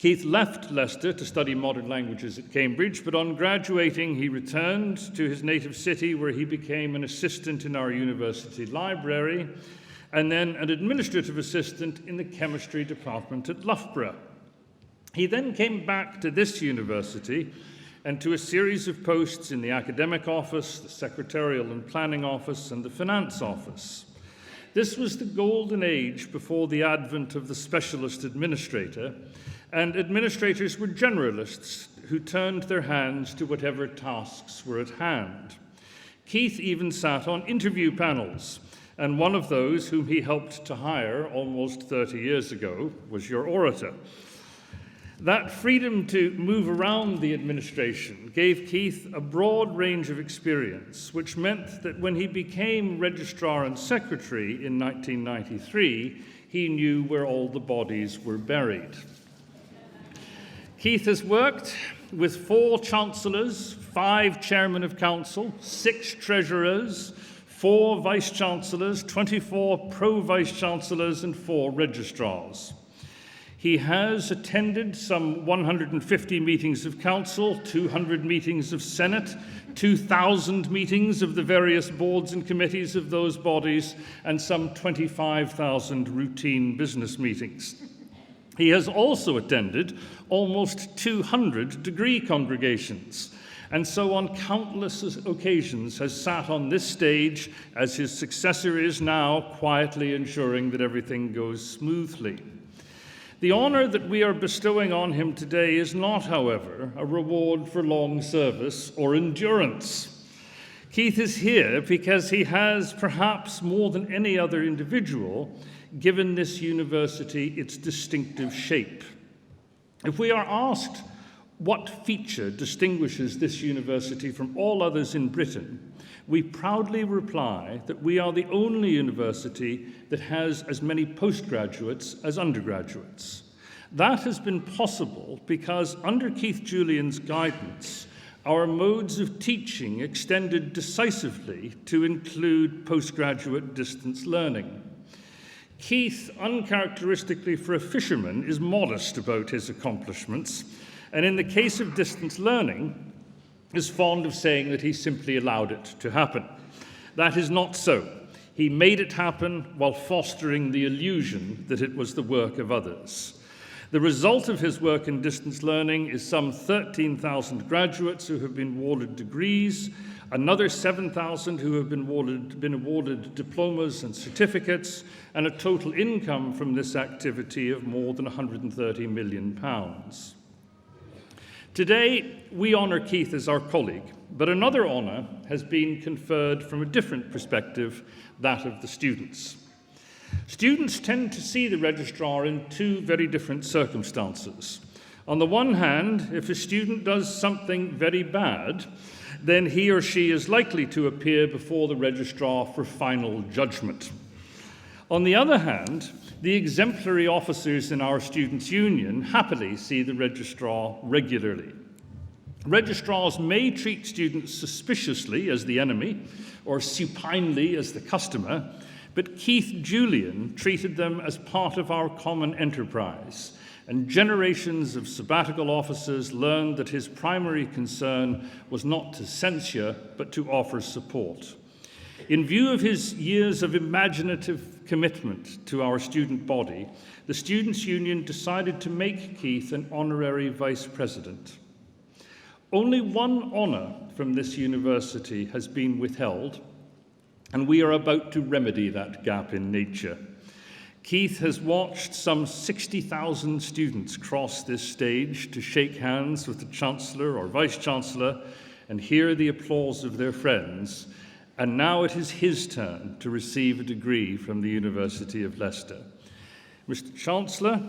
[SPEAKER 9] Keith left Leicester to study modern languages at Cambridge, but on graduating he returned to his native city where he became an assistant in our university library and then an administrative assistant in the chemistry department at Loughborough. He then came back to this university and to a series of posts in the academic office, the secretarial and planning office, and the finance office. This was the golden age before the advent of the specialist administrator, and administrators were generalists who turned their hands to whatever tasks were at hand. Keith even sat on interview panels, and one of those whom he helped to hire almost 30 years ago was your orator. That freedom to move around the administration gave Keith a broad range of experience, which meant that when he became registrar and secretary in 1993, he knew where all the bodies were buried. Keith has worked with 4 chancellors, 5 chairmen of council, 6 treasurers, 4 vice-chancellors, 24 pro-vice-chancellors, and 4 registrars. He has attended some 150 meetings of council, 200 meetings of Senate, 2,000 meetings of the various boards and committees of those bodies, and some 25,000 routine business meetings. He has also attended almost 200 degree congregations, and so on countless occasions has sat on this stage as his successor is now, quietly ensuring that everything goes smoothly. The honor that we are bestowing on him today is not, however, a reward for long service or endurance. Keith is here because he has, perhaps more than any other individual, given this university its distinctive shape. If we are asked what feature distinguishes this university from all others in Britain, we proudly reply that we are the only university that has as many postgraduates as undergraduates. That has been possible because under Keith Julian's guidance, our modes of teaching extended decisively to include postgraduate distance learning. Keith, uncharacteristically for a fisherman, is modest about his accomplishments, and in the case of distance learning, is fond of saying that he simply allowed it to happen. That is not so. He made it happen while fostering the illusion that it was the work of others. The result of his work in distance learning is some 13,000 graduates who have been awarded degrees, another 7,000 who have been awarded diplomas and certificates, and a total income from this activity of more than £130 million. Today, we honour Keith as our colleague, but another honour has been conferred from a different perspective, that of the students. Students tend to see the registrar in 2 very different circumstances. On the one hand, if a student does something very bad, then he or she is likely to appear before the registrar for final judgment. On the other hand, the exemplary officers in our students' union happily see the registrar regularly. Registrars may treat students suspiciously as the enemy or supinely as the customer, but Keith Julian treated them as part of our common enterprise, and generations of sabbatical officers learned that his primary concern was not to censure, but to offer support. In view of his years of imaginative commitment to our student body, the Students' Union decided to make Keith an honorary vice president. Only one honour from this university has been withheld, and we are about to remedy that gap in nature. Keith has watched some 60,000 students cross this stage to shake hands with the Chancellor or Vice-Chancellor and hear the applause of their friends, and now it is his turn to receive a degree from the University of Leicester. Mr. Chancellor,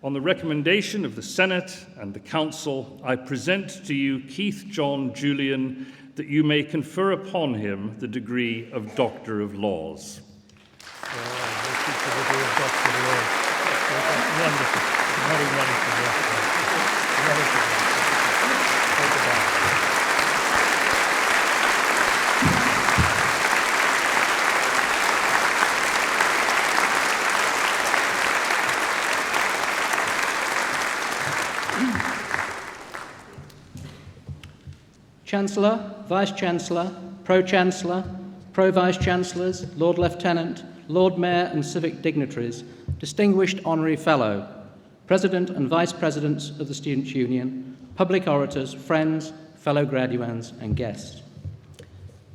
[SPEAKER 9] on the recommendation of the Senate and the Council, I present to you Keith John Julian, that you may confer upon him the degree of Doctor of Laws.
[SPEAKER 10] Chancellor, Vice-Chancellor, Pro-Chancellor, Pro-Vice-Chancellors, Lord Lieutenant, Lord Mayor and civic dignitaries, distinguished Honorary Fellow, President and Vice Presidents of the Students' Union, public orators, friends, fellow graduands and guests.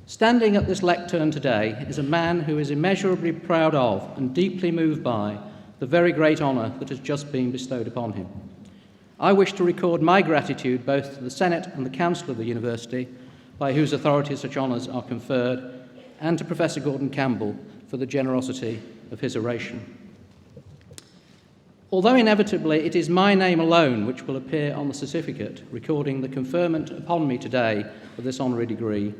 [SPEAKER 10] Standing at this lectern today is a man who is immeasurably proud of and deeply moved by the very great honour that has just been bestowed upon him. I wish to record my gratitude both to the Senate and the Council of the University, by whose authority such honours are conferred, and to Professor Gordon Campbell for the generosity of his oration. Although inevitably it is my name alone which will appear on the certificate recording the conferment upon me today of this honorary degree,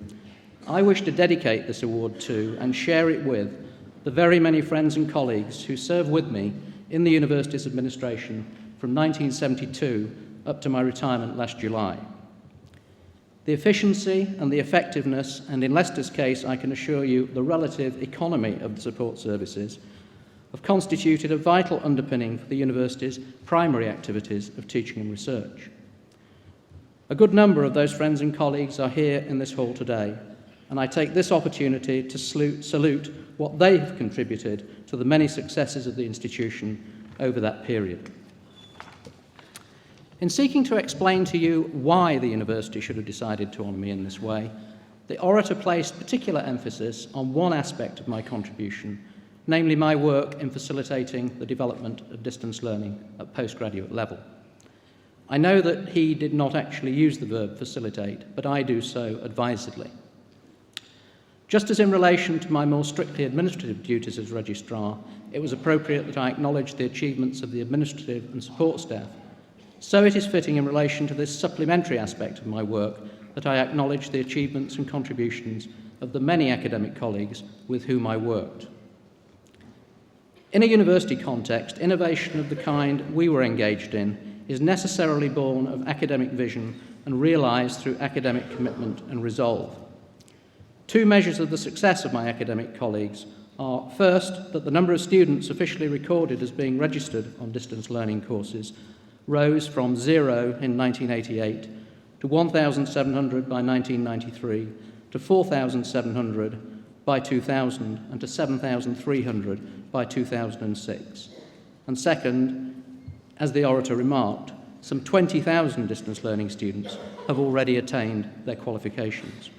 [SPEAKER 10] I wish to dedicate this award to and share it with the very many friends and colleagues who served with me in the university's administration from 1972 up to my retirement last July. The efficiency and the effectiveness, and in Leicester's case, I can assure you, the relative economy of the support services, have constituted a vital underpinning for the university's primary activities of teaching and research. A good number of those friends and colleagues are here in this hall today, and I take this opportunity to salute what they have contributed to the many successes of the institution over that period. In seeking to explain to you why the university should have decided to honour me in this way, the orator placed particular emphasis on one aspect of my contribution, namely my work in facilitating the development of distance learning at postgraduate level. I know that he did not actually use the verb facilitate, but I do so advisedly. Just as in relation to my more strictly administrative duties as registrar, it was appropriate that I acknowledge the achievements of the administrative and support staff, so it is fitting in relation to this supplementary aspect of my work that I acknowledge the achievements and contributions of the many academic colleagues with whom I worked. In a university context, innovation of the kind we were engaged in is necessarily born of academic vision and realised through academic commitment and resolve. Two measures of the success of my academic colleagues are, first, that the number of students officially recorded as being registered on distance learning courses rose from 0 in 1988 to 1,700 by 1993, to 4,700 by 2000, and to 7,300 by 2006. And second, as the orator remarked, some 20,000 distance learning students have already attained their qualifications.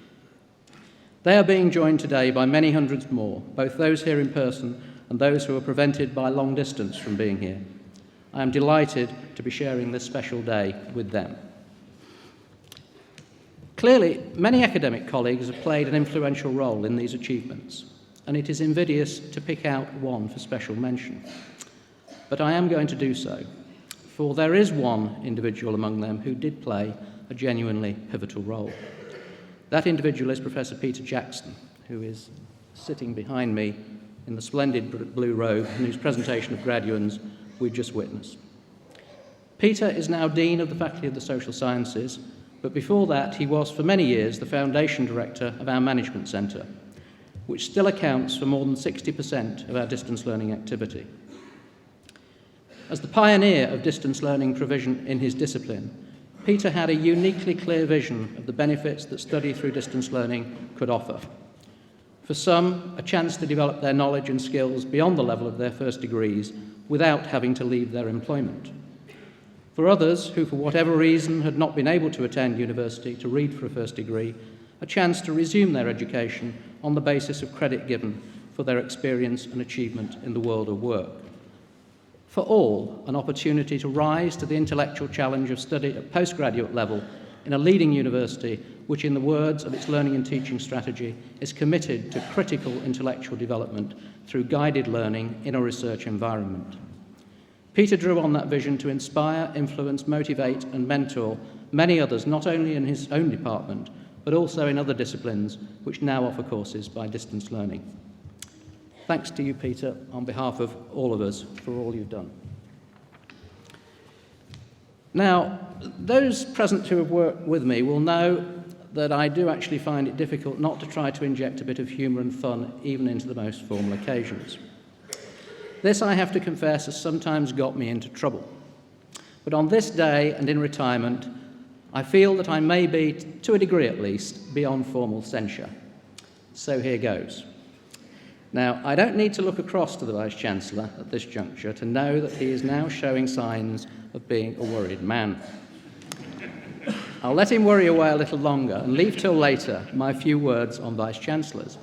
[SPEAKER 10] They are being joined today by many hundreds more, both those here in person and those who are prevented by long distance from being here. I am delighted to be sharing this special day with them. Clearly, many academic colleagues have played an influential role in these achievements, and it is invidious to pick out one for special mention. But I am going to do so, for there is one individual among them who did play a genuinely pivotal role. That individual is Professor Peter Jackson, who is sitting behind me in the splendid blue robe and whose presentation of graduands we've just witnessed. Peter is now Dean of the Faculty of the Social Sciences, but before that he was for many years the Foundation Director of our Management Centre, which still accounts for more than 60% of our distance learning activity. As the pioneer of distance learning provision in his discipline, Peter had a uniquely clear vision of the benefits that study through distance learning could offer. For some, a chance to develop their knowledge and skills beyond the level of their first degrees without having to leave their employment. For others, who for whatever reason had not been able to attend university to read for a first degree, a chance to resume their education on the basis of credit given for their experience and achievement in the world of work. For all, an opportunity to rise to the intellectual challenge of study at postgraduate level in a leading university which, in the words of its learning and teaching strategy, is committed to critical intellectual development through guided learning in a research environment. Peter drew on that vision to inspire, influence, motivate and mentor many others, not only in his own department, but also in other disciplines which now offer courses by distance learning. Thanks to you, Peter, on behalf of all of us, for all you've done. Now, those present who have worked with me will know that I do actually find it difficult not to try to inject a bit of humour and fun even into the most formal occasions. This, I have to confess, has sometimes got me into trouble. But on this day and in retirement, I feel that I may be, to a degree at least, beyond formal censure. So here goes. Now, I don't need to look across to the Vice-Chancellor at this juncture to know that he is now showing signs of being a worried man. I'll let him worry away a little longer and leave till later my few words on Vice-Chancellors.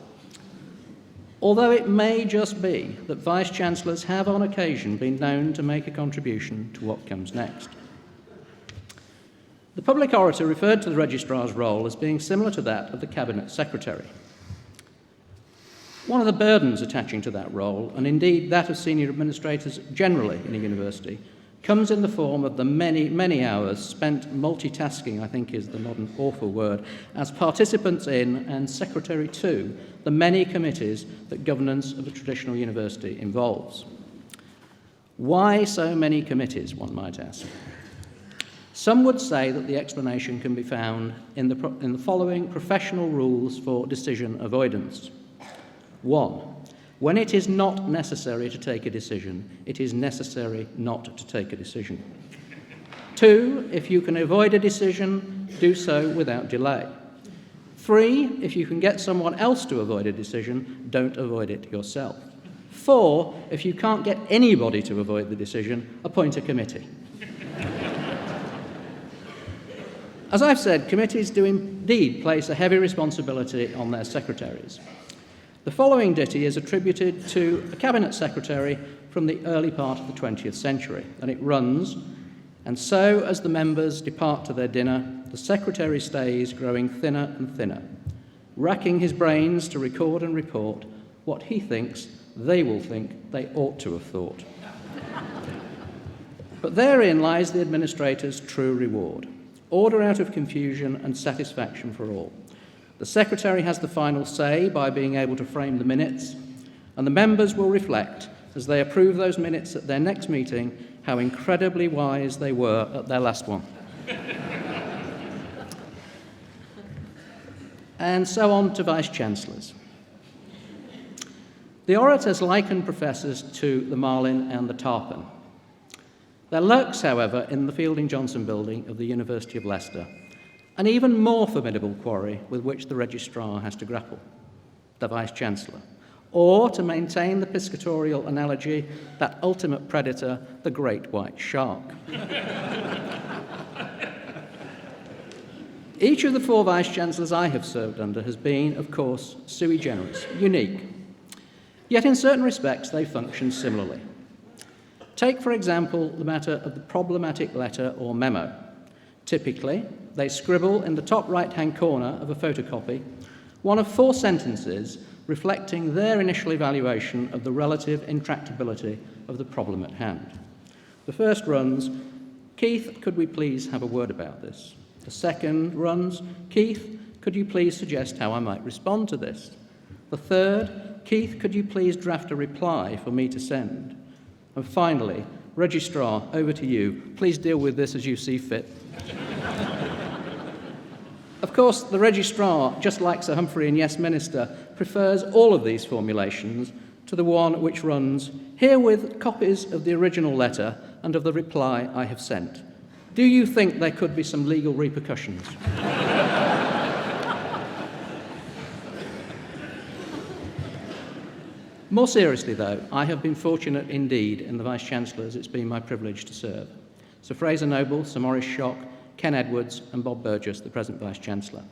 [SPEAKER 10] Although it may just be that Vice-Chancellors have on occasion been known to make a contribution to what comes next. The public orator referred to the Registrar's role as being similar to that of the Cabinet Secretary. One of the burdens attaching to that role, and indeed that of senior administrators generally in a university, comes in the form of the many, many hours spent multitasking, I think is the modern awful word, as participants in and secretary to the many committees that governance of a traditional university involves. Why so many committees, one might ask? Some would say that the explanation can be found in the following professional rules for decision avoidance. 1. When it is not necessary to take a decision, it is necessary not to take a decision. 2. If you can avoid a decision, do so without delay. 3. If you can get someone else to avoid a decision, don't avoid it yourself. 4. If you can't get anybody to avoid the decision, appoint a committee. As I've said, committees do indeed place a heavy responsibility on their secretaries. The following ditty is attributed to a cabinet secretary from the early part of the 20th century, and it runs, "And so as the members depart to their dinner, the secretary stays growing thinner and thinner, racking his brains to record and report what he thinks they will think they ought to have thought." But therein lies the administrator's true reward: order out of confusion and satisfaction for all. The Secretary has the final say by being able to frame the minutes, and the members will reflect, as they approve those minutes at their next meeting, how incredibly wise they were at their last one. And so on to Vice-Chancellors. The orators likened professors to the marlin and the tarpon. There lurks, however, in the Fielding Johnson building of the University of Leicester, an even more formidable quarry with which the Registrar has to grapple: the Vice-Chancellor, or, to maintain the piscatorial analogy, that ultimate predator, the great white shark. Each of the 4 Vice-Chancellors I have served under has been, of course, sui generis, unique. Yet in certain respects they function similarly. Take, for example, the matter of the problematic letter or memo. Typically, they scribble in the top right-hand corner of a photocopy one of 4 sentences reflecting their initial evaluation of the relative intractability of the problem at hand. The first runs, "Keith, could we please have a word about this?" The second runs, "Keith, could you please suggest how I might respond to this?" The third, "Keith, could you please draft a reply for me to send?" And finally, "Registrar, over to you. Please deal with this as you see fit." Of course, the Registrar, just like Sir Humphrey in Yes Minister, prefers all of these formulations to the one which runs, "Herewith copies of the original letter and of the reply I have sent. Do you think there could be some legal repercussions?" More seriously, though, I have been fortunate indeed in the Vice-Chancellors it's been my privilege to serve: Sir Fraser Noble, Sir Maurice Shock, Ken Edwards and Bob Burgess, the present Vice-Chancellor.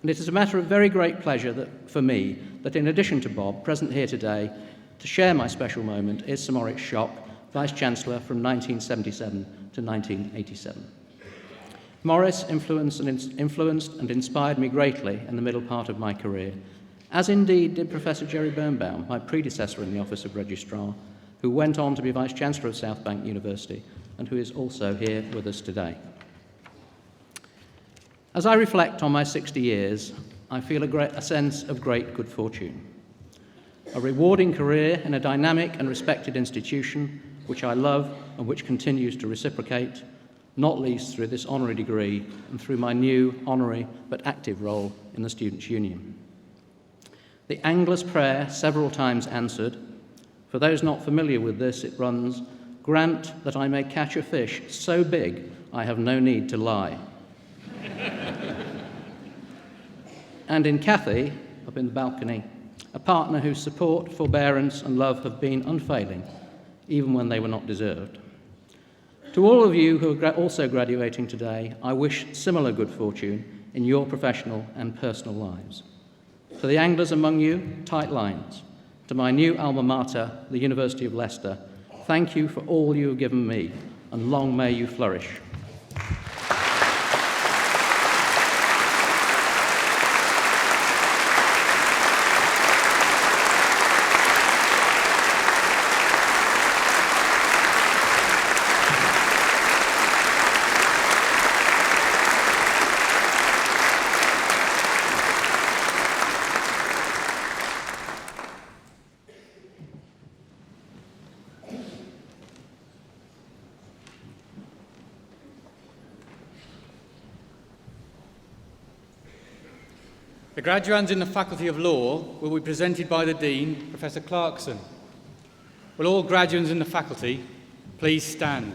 [SPEAKER 10] And it is a matter of very great pleasure for me that in addition to Bob, present here today to share my special moment is Sir Maurice Shock, Vice-Chancellor from 1977 to 1987. Maurice influenced and inspired me greatly in the middle part of my career, as indeed did Professor Jerry Birnbaum, my predecessor in the Office of Registrar, who went on to be Vice-Chancellor of South Bank University and who is also here with us today. As I reflect on my 60 years, I feel a sense of great good fortune. A rewarding career in a dynamic and respected institution, which I love and which continues to reciprocate, not least through this honorary degree and through my new honorary but active role in the Students' Union. The Angler's Prayer, several times answered. For those not familiar with this, it runs, "Grant that I may catch a fish so big I have no need to lie. and in Kathy, up in the balcony, a partner whose support, forbearance and love have been unfailing, even when they were not deserved. To all of you who are also graduating today, I wish similar good fortune in your professional and personal lives. To the anglers among you, tight lines. To my new alma mater, the University of Leicester, thank you for all you have given me, and long may you flourish.
[SPEAKER 5] The graduands in the Faculty of Law will be presented by the Dean, Professor Clarkson. Will all graduands in the faculty please stand?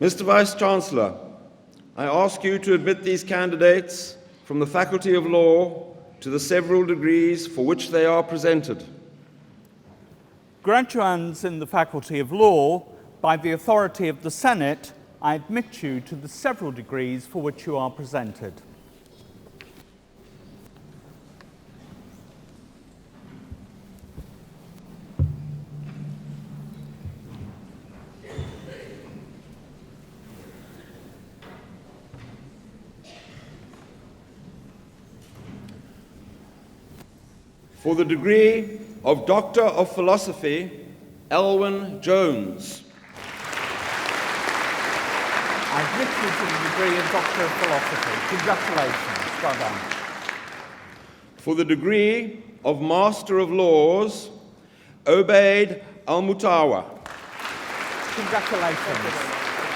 [SPEAKER 11] Mr. Vice-Chancellor, I ask you to admit these candidates from the Faculty of Law to the several degrees for which they are presented.
[SPEAKER 2] Graduands in the Faculty of Law, by the authority of the Senate, I admit you to the several degrees for which you are presented.
[SPEAKER 11] For the degree of Doctor of Philosophy, Elwyn Jones.
[SPEAKER 2] I admit you to the degree of Doctor of Philosophy. Congratulations. Well done.
[SPEAKER 11] For the degree of Master of Laws, Obaid Al-Mutawa.
[SPEAKER 2] Congratulations.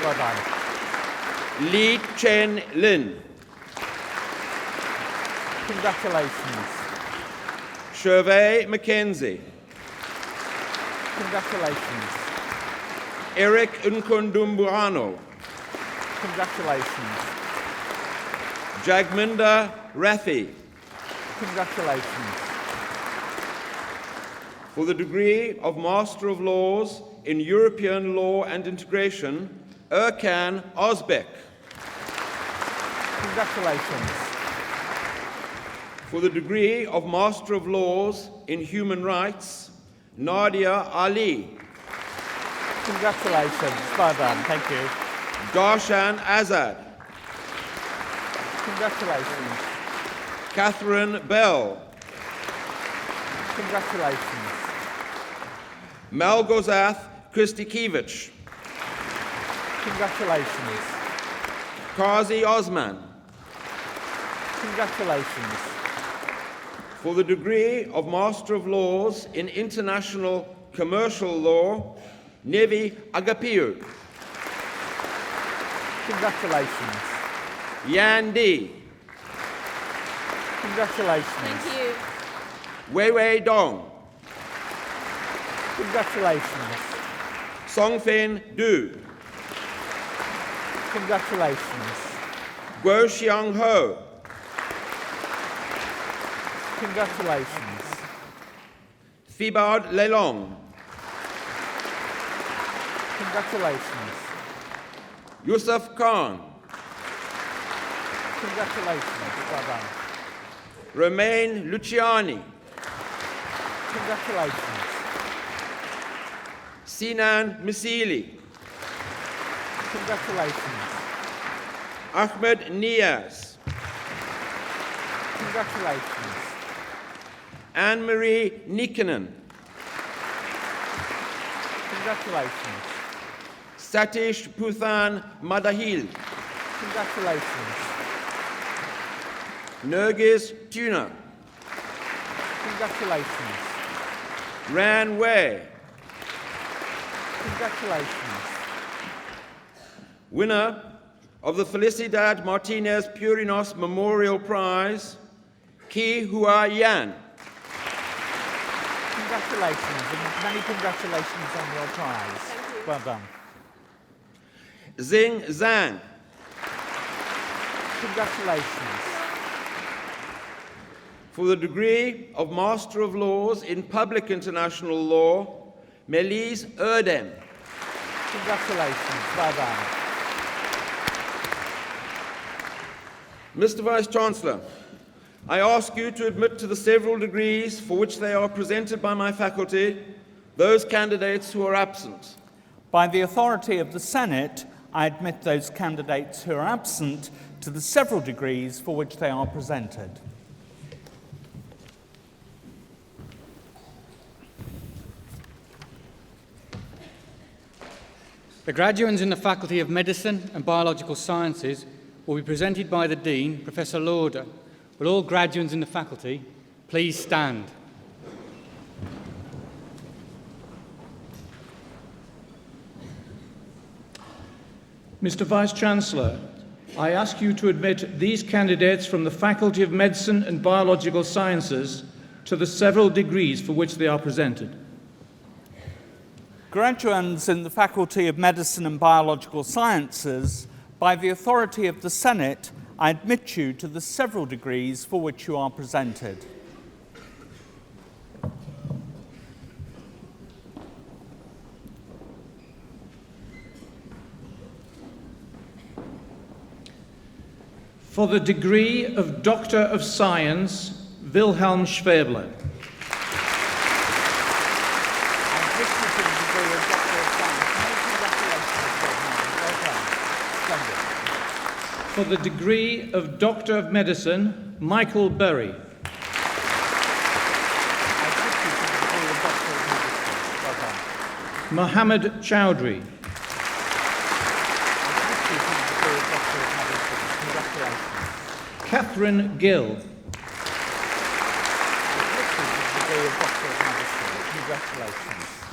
[SPEAKER 2] Well done.
[SPEAKER 11] Lee Chen Lin.
[SPEAKER 2] Congratulations.
[SPEAKER 11] Shervay Mackenzie.
[SPEAKER 2] Congratulations.
[SPEAKER 11] Eric Nkundumbuano.
[SPEAKER 2] Congratulations.
[SPEAKER 11] Jagminda Rathi.
[SPEAKER 2] Congratulations.
[SPEAKER 11] For the degree of Master of Laws in European Law and Integration, Erkan Ozbek.
[SPEAKER 2] Congratulations.
[SPEAKER 11] For the degree of Master of Laws in Human Rights, Nadia Ali.
[SPEAKER 2] Congratulations. Well done. Thank you.
[SPEAKER 11] Darshan Azad.
[SPEAKER 2] Congratulations.
[SPEAKER 11] Catherine Bell.
[SPEAKER 2] Congratulations.
[SPEAKER 11] Malgozath Kristikiewicz.
[SPEAKER 2] Congratulations.
[SPEAKER 11] Kazi Osman.
[SPEAKER 2] Congratulations.
[SPEAKER 11] For the degree of Master of Laws in International Commercial Law, Nevi Agapiu.
[SPEAKER 2] Congratulations.
[SPEAKER 11] Yan Di.
[SPEAKER 2] Congratulations.
[SPEAKER 12] Thank you.
[SPEAKER 11] Wei Wei Dong.
[SPEAKER 2] Congratulations.
[SPEAKER 11] Songfen Du.
[SPEAKER 2] Congratulations.
[SPEAKER 11] Guo Xiang Ho.
[SPEAKER 2] Congratulations.
[SPEAKER 11] Thibard Lelong.
[SPEAKER 2] Congratulations.
[SPEAKER 11] Yusuf Khan.
[SPEAKER 2] Congratulations. Well done.
[SPEAKER 11] Romain Luciani.
[SPEAKER 2] Congratulations.
[SPEAKER 11] Sinan Misili.
[SPEAKER 2] Congratulations.
[SPEAKER 11] Ahmed Niaz.
[SPEAKER 2] Congratulations.
[SPEAKER 11] Anne-Marie Nikkanen.
[SPEAKER 2] Congratulations.
[SPEAKER 11] Satish Puthan Madahil.
[SPEAKER 2] Congratulations.
[SPEAKER 11] Nergis Tuna.
[SPEAKER 2] Congratulations.
[SPEAKER 11] Ran Wei.
[SPEAKER 2] Congratulations.
[SPEAKER 11] Winner of the Felicidad Martinez Purinos Memorial Prize, Ki Hua Yan.
[SPEAKER 2] Congratulations, and many congratulations on your prize. Well done.
[SPEAKER 11] Xing Zhang.
[SPEAKER 2] Congratulations.
[SPEAKER 11] For the degree of Master of Laws in Public International Law, Melis Erdem.
[SPEAKER 2] Congratulations. Well done.
[SPEAKER 11] Mr. Vice-Chancellor, I ask you to admit to the several degrees for which they are presented by my faculty those candidates who are absent.
[SPEAKER 2] By the authority of the Senate, I admit those candidates who are absent to the several degrees for which they are presented.
[SPEAKER 5] The graduates in the Faculty of Medicine and Biological Sciences will be presented by the Dean, Professor Lauder. Will all graduates in the faculty please stand?
[SPEAKER 8] Mr. Vice-Chancellor, I ask you to admit these candidates from the Faculty of Medicine and Biological Sciences to the several degrees for which they are presented.
[SPEAKER 2] Graduands in the Faculty of Medicine and Biological Sciences, by the authority of the Senate, I admit you to the several degrees for which you are presented.
[SPEAKER 8] For the degree of Doctor of Science, Wilhelm Schwebler. For the degree of Doctor of Medicine, Michael Berry. Mohammed Chowdhury. Catherine Gill.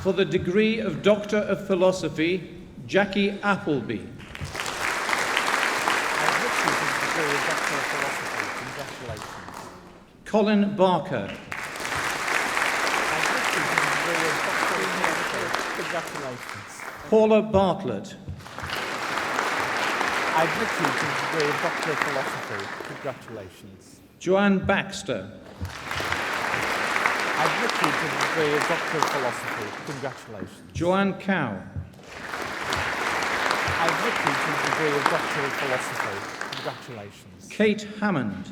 [SPEAKER 8] For the degree of Doctor of Philosophy, Jackie Appleby. Colin Barker. Paula Bartlett.
[SPEAKER 2] I admit you to the degree of Doctor of Philosophy. Congratulations.
[SPEAKER 8] Joanne Baxter.
[SPEAKER 2] I admit you to the degree of Doctor of Philosophy. Congratulations.
[SPEAKER 8] Joanne Cow.
[SPEAKER 2] I admit you to the degree of Doctor of Philosophy. Congratulations.
[SPEAKER 8] Kate Hammond.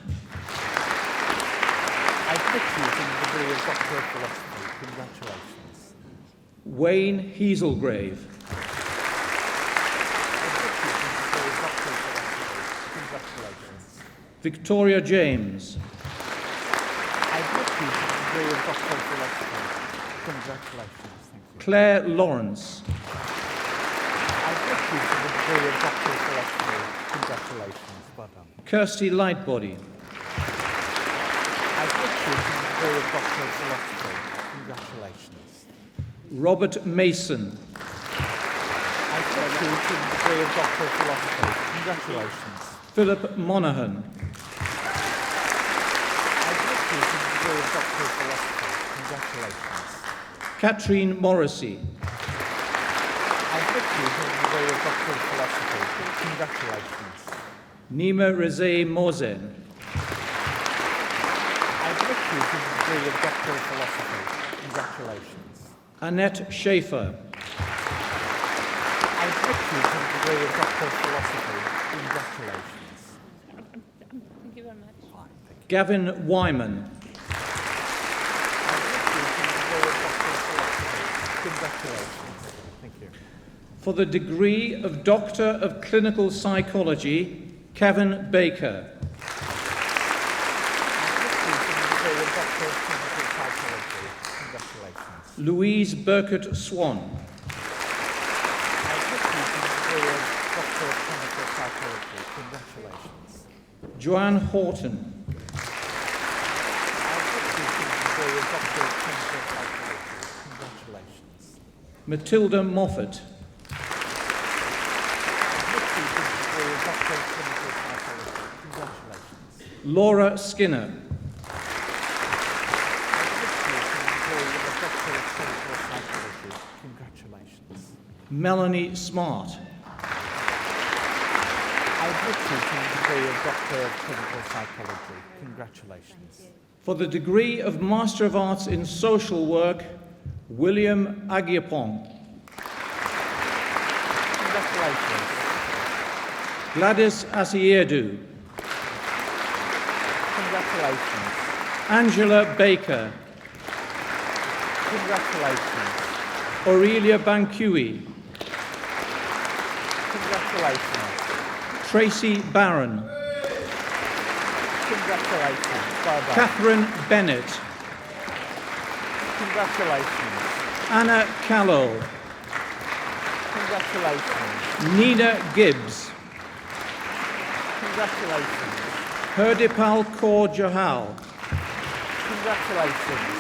[SPEAKER 2] I admit you to the degree of Doctor of Philosophy. Congratulations.
[SPEAKER 8] Wayne Heaselgrave. Victoria James.
[SPEAKER 2] I admit you to the degree of Doctor of Philosophy. Congratulations. Thank you.
[SPEAKER 8] Claire Lawrence.
[SPEAKER 2] I admit you to the degree of Doctor of Philosophy. Congratulations. Well done.
[SPEAKER 8] Kirsty Lightbody.
[SPEAKER 2] I admit you to the degree of Doctor of Philosophy. Congratulations.
[SPEAKER 8] Robert Mason.
[SPEAKER 2] I admit you to the degree of Doctor of Philosophy. Congratulations.
[SPEAKER 8] Philip Monaghan.
[SPEAKER 2] Doctor of Philosophy. Congratulations.
[SPEAKER 8] Katrine Morrissey.
[SPEAKER 2] I admit you to the degree of Doctor of Philosophy. Congratulations.
[SPEAKER 8] Nima Rezai Mozen.
[SPEAKER 2] I admit you to the degree of Doctor of Philosophy. Congratulations.
[SPEAKER 8] Annette Schaefer.
[SPEAKER 2] I admit you to the degree of Doctor of Philosophy. Congratulations.
[SPEAKER 12] Thank you very much.
[SPEAKER 8] Gavin Wyman.
[SPEAKER 2] Congratulations. Thank you.
[SPEAKER 8] For the degree of Doctor of Clinical Psychology, Kevin Baker. Louise Burkett Swan. Joanne Horton. Matilda Moffat. Laura Skinner.
[SPEAKER 2] Congratulations.
[SPEAKER 8] Melanie Smart.
[SPEAKER 13] degree of Doctor of Clinical Psychology. Congratulations.
[SPEAKER 8] For the degree of Master of Arts in Social Work, William Agyapong.
[SPEAKER 13] Congratulations.
[SPEAKER 8] Gladys Asiedu.
[SPEAKER 13] Congratulations.
[SPEAKER 8] Angela Baker.
[SPEAKER 13] Congratulations.
[SPEAKER 8] Aurelia Bankui.
[SPEAKER 13] Congratulations.
[SPEAKER 8] Tracy Barron.
[SPEAKER 13] Congratulations. Well done.
[SPEAKER 8] Catherine Bennett.
[SPEAKER 13] Congratulations.
[SPEAKER 8] Anna Callow.
[SPEAKER 13] Congratulations.
[SPEAKER 8] Nina Gibbs.
[SPEAKER 13] Congratulations.
[SPEAKER 8] Herdipal Kaur Johal.
[SPEAKER 13] Congratulations.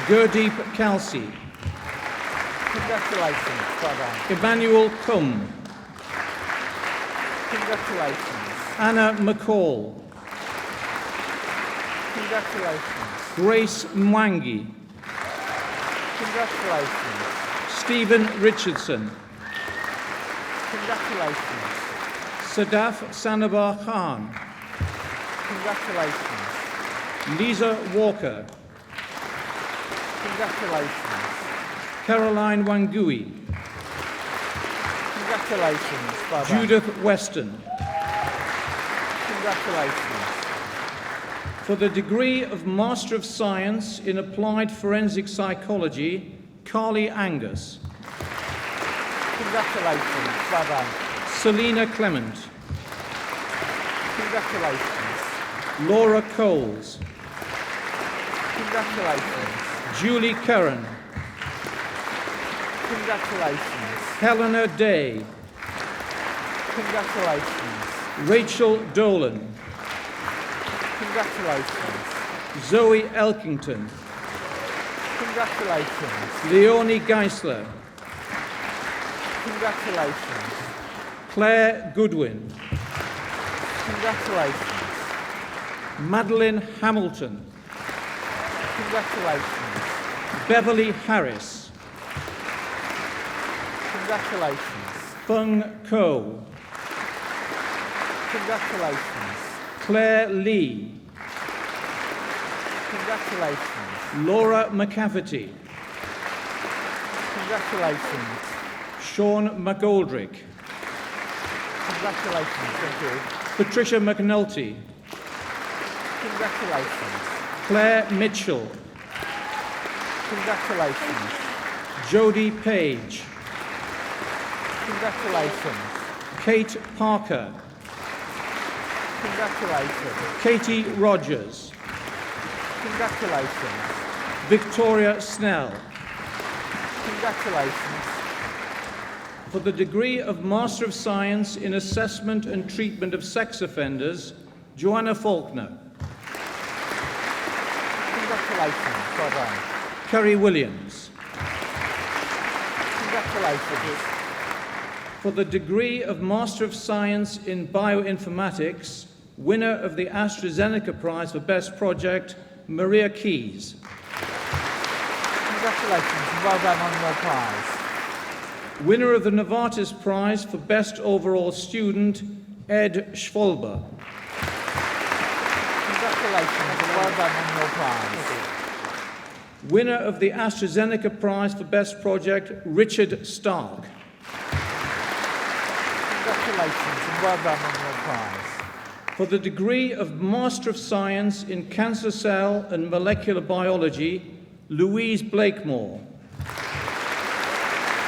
[SPEAKER 8] Gurdeep Kalsi.
[SPEAKER 13] Congratulations. Well done.
[SPEAKER 8] Emmanuel Kum.
[SPEAKER 13] Congratulations.
[SPEAKER 8] Anna McCall.
[SPEAKER 13] Congratulations.
[SPEAKER 8] Grace Mwangi.
[SPEAKER 13] Congratulations.
[SPEAKER 8] Stephen Richardson.
[SPEAKER 13] Congratulations.
[SPEAKER 8] Sadaf Sanabar Khan.
[SPEAKER 13] Congratulations.
[SPEAKER 8] Lisa Walker.
[SPEAKER 13] Congratulations.
[SPEAKER 8] Caroline Wangui.
[SPEAKER 13] Congratulations. Well done.
[SPEAKER 8] Judith Weston.
[SPEAKER 13] Congratulations.
[SPEAKER 8] For the degree of Master of Science in Applied Forensic Psychology, Carly Angus.
[SPEAKER 13] Congratulations. Well done.
[SPEAKER 8] Selina Clement.
[SPEAKER 13] Congratulations.
[SPEAKER 8] Laura Coles.
[SPEAKER 13] Congratulations.
[SPEAKER 8] Julie Curran.
[SPEAKER 13] Congratulations.
[SPEAKER 8] Helena Day.
[SPEAKER 13] Congratulations.
[SPEAKER 8] Rachel Dolan.
[SPEAKER 13] Congratulations.
[SPEAKER 8] Zoe Elkington.
[SPEAKER 13] Congratulations.
[SPEAKER 8] Leonie Geisler.
[SPEAKER 13] Congratulations.
[SPEAKER 8] Claire Goodwin.
[SPEAKER 13] Congratulations.
[SPEAKER 8] Madeline Hamilton.
[SPEAKER 13] Congratulations.
[SPEAKER 8] Beverly Harris.
[SPEAKER 13] Congratulations.
[SPEAKER 8] Fung Ko.
[SPEAKER 13] Congratulations.
[SPEAKER 8] Claire Lee.
[SPEAKER 13] Congratulations.
[SPEAKER 8] Laura McCafferty.
[SPEAKER 13] Congratulations.
[SPEAKER 8] Sean McGoldrick.
[SPEAKER 13] Congratulations. Thank you.
[SPEAKER 8] Patricia McNulty.
[SPEAKER 13] Congratulations.
[SPEAKER 8] Claire Mitchell.
[SPEAKER 13] Congratulations.
[SPEAKER 8] Jodie Page.
[SPEAKER 13] Congratulations.
[SPEAKER 8] Kate Parker.
[SPEAKER 13] Congratulations.
[SPEAKER 8] Katie Rogers.
[SPEAKER 13] Congratulations.
[SPEAKER 8] Victoria Snell.
[SPEAKER 13] Congratulations.
[SPEAKER 8] For the degree of Master of Science in Assessment and Treatment of Sex Offenders, Joanna Faulkner.
[SPEAKER 13] Congratulations. Well done.
[SPEAKER 8] Kerry Williams.
[SPEAKER 13] Congratulations.
[SPEAKER 8] For the degree of Master of Science in Bioinformatics, winner of the AstraZeneca Prize for Best Project, Maria Keys.
[SPEAKER 13] Congratulations and well done on your prize.
[SPEAKER 8] Winner of the Novartis Prize for Best Overall Student, Ed Schwalber.
[SPEAKER 13] Congratulations and well done on your prize.
[SPEAKER 8] Winner of the AstraZeneca Prize for Best Project, Richard Stark.
[SPEAKER 13] Congratulations and well done on your prize.
[SPEAKER 8] For the degree of Master of Science in Cancer Cell and Molecular Biology, Louise Blakemore.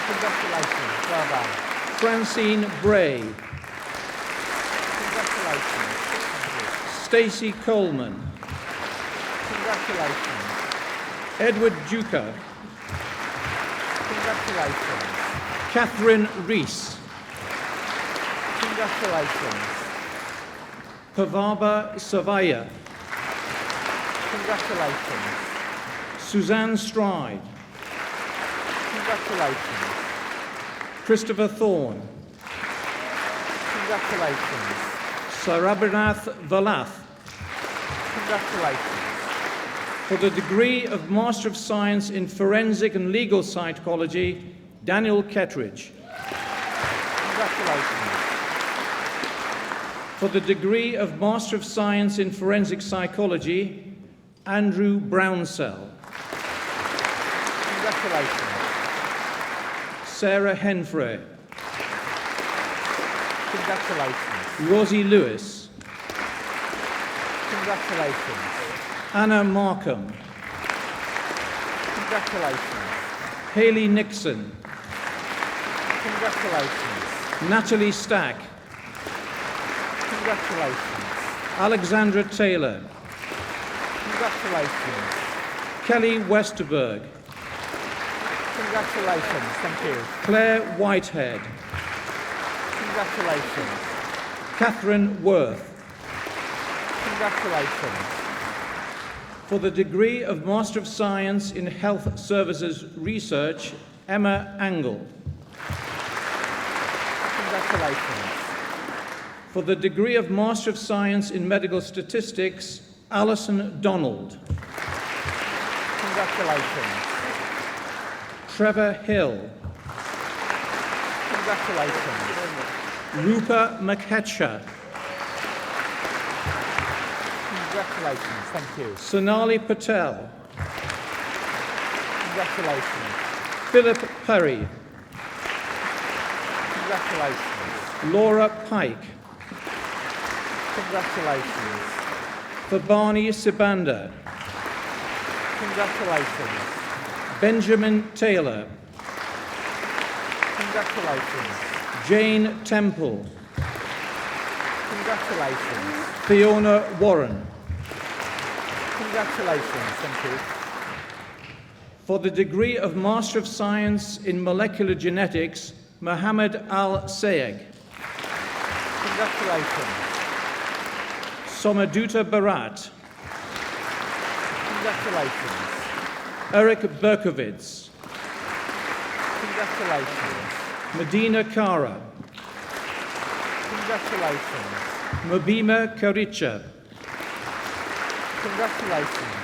[SPEAKER 13] Congratulations, well done.
[SPEAKER 8] Francine Bray.
[SPEAKER 13] Congratulations.
[SPEAKER 8] Stacey Coleman.
[SPEAKER 13] Congratulations.
[SPEAKER 8] Edward Duca.
[SPEAKER 13] Congratulations.
[SPEAKER 8] Catherine Rees.
[SPEAKER 13] Congratulations.
[SPEAKER 8] Pavaba Savaya.
[SPEAKER 13] Congratulations.
[SPEAKER 8] Suzanne Stride.
[SPEAKER 13] Congratulations.
[SPEAKER 8] Christopher Thorne.
[SPEAKER 13] Congratulations.
[SPEAKER 8] Sarabhinath Valath.
[SPEAKER 13] Congratulations.
[SPEAKER 8] For the degree of Master of Science in Forensic and Legal Psychology, Daniel Kettridge.
[SPEAKER 13] Congratulations.
[SPEAKER 8] For the degree of Master of Science in Forensic Psychology, Andrew Brownsell.
[SPEAKER 13] Congratulations.
[SPEAKER 8] Sarah Henfrey.
[SPEAKER 13] Congratulations.
[SPEAKER 8] Rosie Lewis.
[SPEAKER 13] Congratulations.
[SPEAKER 8] Anna Markham.
[SPEAKER 13] Congratulations.
[SPEAKER 8] Hayley Nixon.
[SPEAKER 13] Congratulations.
[SPEAKER 8] Natalie Stack.
[SPEAKER 13] Congratulations.
[SPEAKER 8] Alexandra Taylor.
[SPEAKER 13] Congratulations.
[SPEAKER 8] Kelly Westerberg.
[SPEAKER 13] Congratulations. Thank you.
[SPEAKER 8] Claire Whitehead.
[SPEAKER 13] Congratulations.
[SPEAKER 8] Catherine Worth.
[SPEAKER 13] Congratulations.
[SPEAKER 8] For the degree of Master of Science in Health Services Research, Emma Angle.
[SPEAKER 13] Congratulations.
[SPEAKER 8] For the degree of Master of Science in Medical Statistics, Alison Donald.
[SPEAKER 13] Congratulations.
[SPEAKER 8] Trevor Hill.
[SPEAKER 13] Congratulations.
[SPEAKER 8] Rupa Makhecha.
[SPEAKER 13] Congratulations. Thank you.
[SPEAKER 8] Sonali Patel.
[SPEAKER 13] Congratulations.
[SPEAKER 8] Philip Perry.
[SPEAKER 13] Congratulations.
[SPEAKER 8] Laura Pike.
[SPEAKER 13] Congratulations.
[SPEAKER 8] Fabani Sibanda.
[SPEAKER 13] Congratulations.
[SPEAKER 8] Benjamin Taylor.
[SPEAKER 13] Congratulations.
[SPEAKER 8] Jane Temple.
[SPEAKER 13] Congratulations.
[SPEAKER 8] Fiona Warren.
[SPEAKER 13] Congratulations. Thank you.
[SPEAKER 8] For the degree of Master of Science in Molecular Genetics, Mohammed Al-Sayeg.
[SPEAKER 13] Congratulations.
[SPEAKER 8] Somaduta Barat.
[SPEAKER 13] Congratulations.
[SPEAKER 8] Eric Berkowitz.
[SPEAKER 13] Congratulations.
[SPEAKER 8] Medina Kara.
[SPEAKER 13] Congratulations.
[SPEAKER 8] Mobima Karicha.
[SPEAKER 13] Congratulations.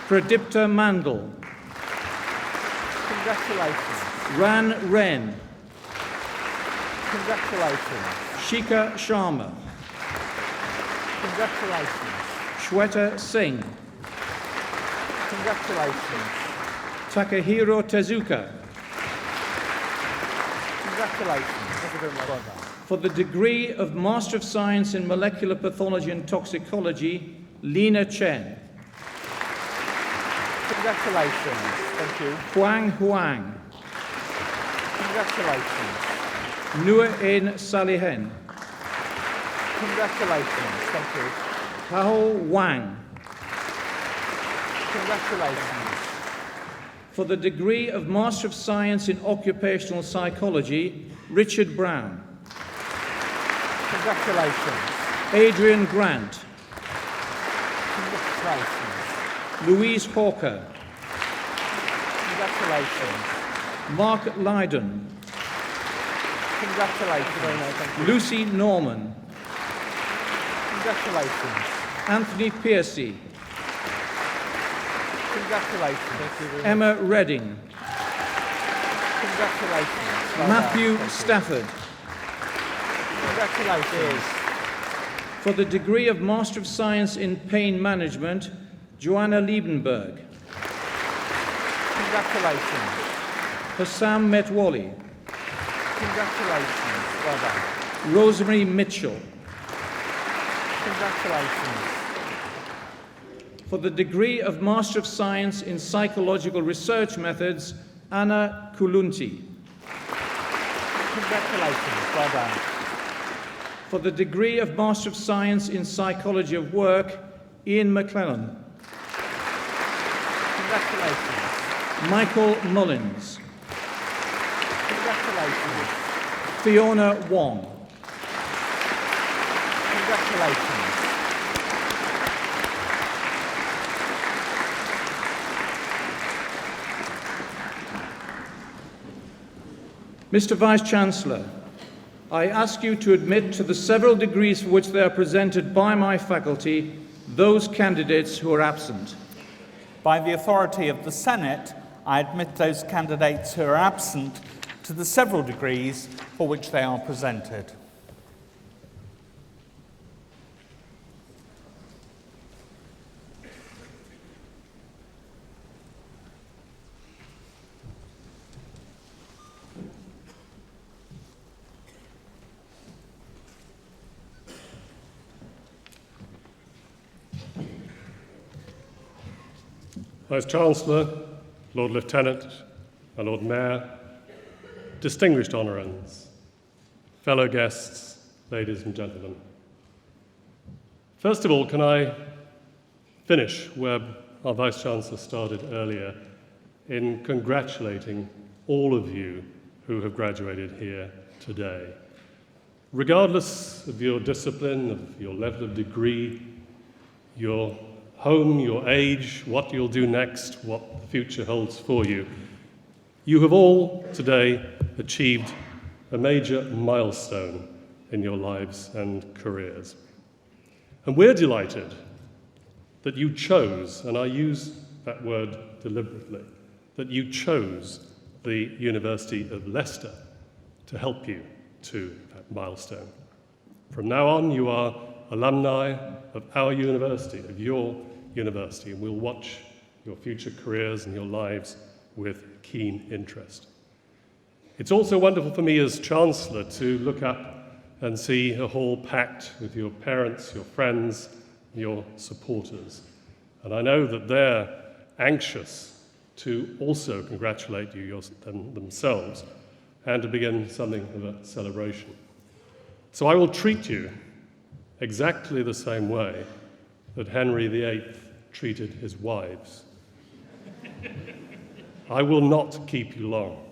[SPEAKER 8] Pradipta Mandal.
[SPEAKER 13] Congratulations.
[SPEAKER 8] Ran Ren.
[SPEAKER 13] Congratulations.
[SPEAKER 8] Shika Sharma.
[SPEAKER 13] Congratulations.
[SPEAKER 8] Shweta Singh.
[SPEAKER 13] Congratulations.
[SPEAKER 8] Takahiro Tezuka.
[SPEAKER 13] Congratulations.
[SPEAKER 8] For the degree of Master of Science in Molecular Pathology and Toxicology, Lena Chen.
[SPEAKER 13] Congratulations. Thank you.
[SPEAKER 8] Huang Huang.
[SPEAKER 13] Congratulations.
[SPEAKER 8] Nur En Salihen.
[SPEAKER 13] Congratulations. Thank you.
[SPEAKER 8] Hao Wang.
[SPEAKER 13] Congratulations.
[SPEAKER 8] For the degree of Master of Science in Occupational Psychology, Richard Brown.
[SPEAKER 13] Congratulations.
[SPEAKER 8] Adrian Grant.
[SPEAKER 13] Congratulations.
[SPEAKER 8] Louise Hawker.
[SPEAKER 13] Congratulations.
[SPEAKER 8] Mark Lydon.
[SPEAKER 13] Congratulations.
[SPEAKER 8] Lucy Norman.
[SPEAKER 13] Congratulations.
[SPEAKER 8] Anthony Piercy.
[SPEAKER 13] Congratulations.
[SPEAKER 8] Emma Redding.
[SPEAKER 13] Congratulations. Well
[SPEAKER 8] Matthew
[SPEAKER 13] done.
[SPEAKER 8] Stafford.
[SPEAKER 13] Congratulations.
[SPEAKER 8] For the degree of Master of Science in Pain Management, Joanna Liebenberg.
[SPEAKER 13] Congratulations.
[SPEAKER 8] Hassam Metwali.
[SPEAKER 13] Congratulations. Well done.
[SPEAKER 8] Rosemary Mitchell.
[SPEAKER 13] Congratulations.
[SPEAKER 8] For the degree of Master of Science in Psychological Research Methods, Anna Kulunti.
[SPEAKER 13] Congratulations. Well done.
[SPEAKER 8] For the degree of Master of Science in Psychology of Work, Ian McClellan.
[SPEAKER 13] Congratulations.
[SPEAKER 8] Michael Mullins.
[SPEAKER 13] Congratulations.
[SPEAKER 8] Fiona Wong.
[SPEAKER 13] Congratulations.
[SPEAKER 8] Mr. Vice-Chancellor, I ask you to admit to the several degrees for which they are presented by my faculty those candidates who are absent.
[SPEAKER 2] By the authority of the Senate, I admit those candidates who are absent to the several degrees for which they are presented.
[SPEAKER 1] Vice-Chancellor, Lord Lieutenant, my Lord Mayor, distinguished honorands, fellow guests, ladies and gentlemen. First of all, can I finish where our Vice-Chancellor started earlier in congratulating all of you who have graduated here today. Regardless of your discipline, of your level of degree, your home, your age, what you'll do next, what the future holds for you, you have all today achieved a major milestone in your lives and careers. And we're delighted that you chose, and I use that word deliberately, that you chose the University of Leicester to help you to that milestone. From now on, you are alumni of our university, of your university, and we'll watch your future careers and your lives with keen interest. It's also wonderful for me as Chancellor to look up and see a hall packed with your parents, your friends, your supporters. And I know that they're anxious to also congratulate you themselves and to begin something of a celebration. So I will treat you exactly the same way that Henry VIII treated his wives. I will not keep you long.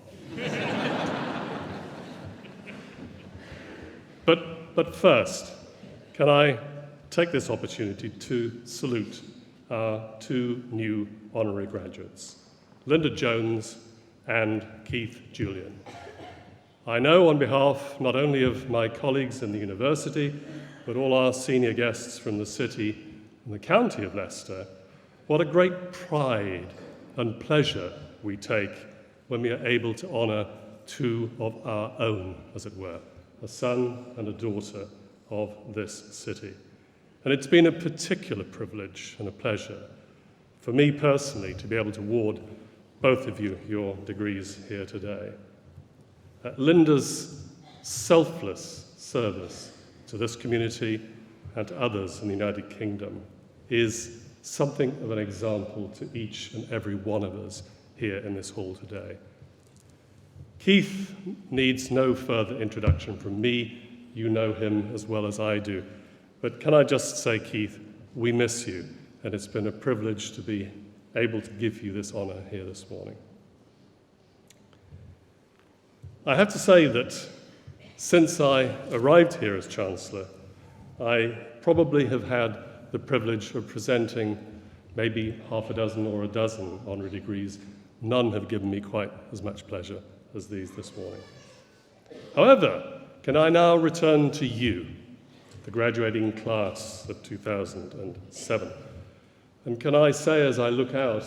[SPEAKER 1] But first, can I take this opportunity to salute our two new honorary graduates, Linda Jones and Keith Julian. I know on behalf not only of my colleagues in the university, but all our senior guests from the city and the county of Leicester, what a great pride and pleasure we take when we are able to honour two of our own, as it were, a son and a daughter of this city. And it's been a particular privilege and a pleasure for me personally to be able to award both of you your degrees here today. Linda's selfless service to this community and to others in the United Kingdom is something of an example to each and every one of us here in this hall today. Keith needs no further introduction from me. You know him as well as I do. But can I just say, Keith, we miss you, and it's been a privilege to be able to give you this honour here this morning. I have to say that since I arrived here as Chancellor, I probably have had the privilege of presenting maybe half a dozen or a dozen honorary degrees. None have given me quite as much pleasure as these this morning. However, can I now return to you, the graduating class of 2007? And can I say, as I look out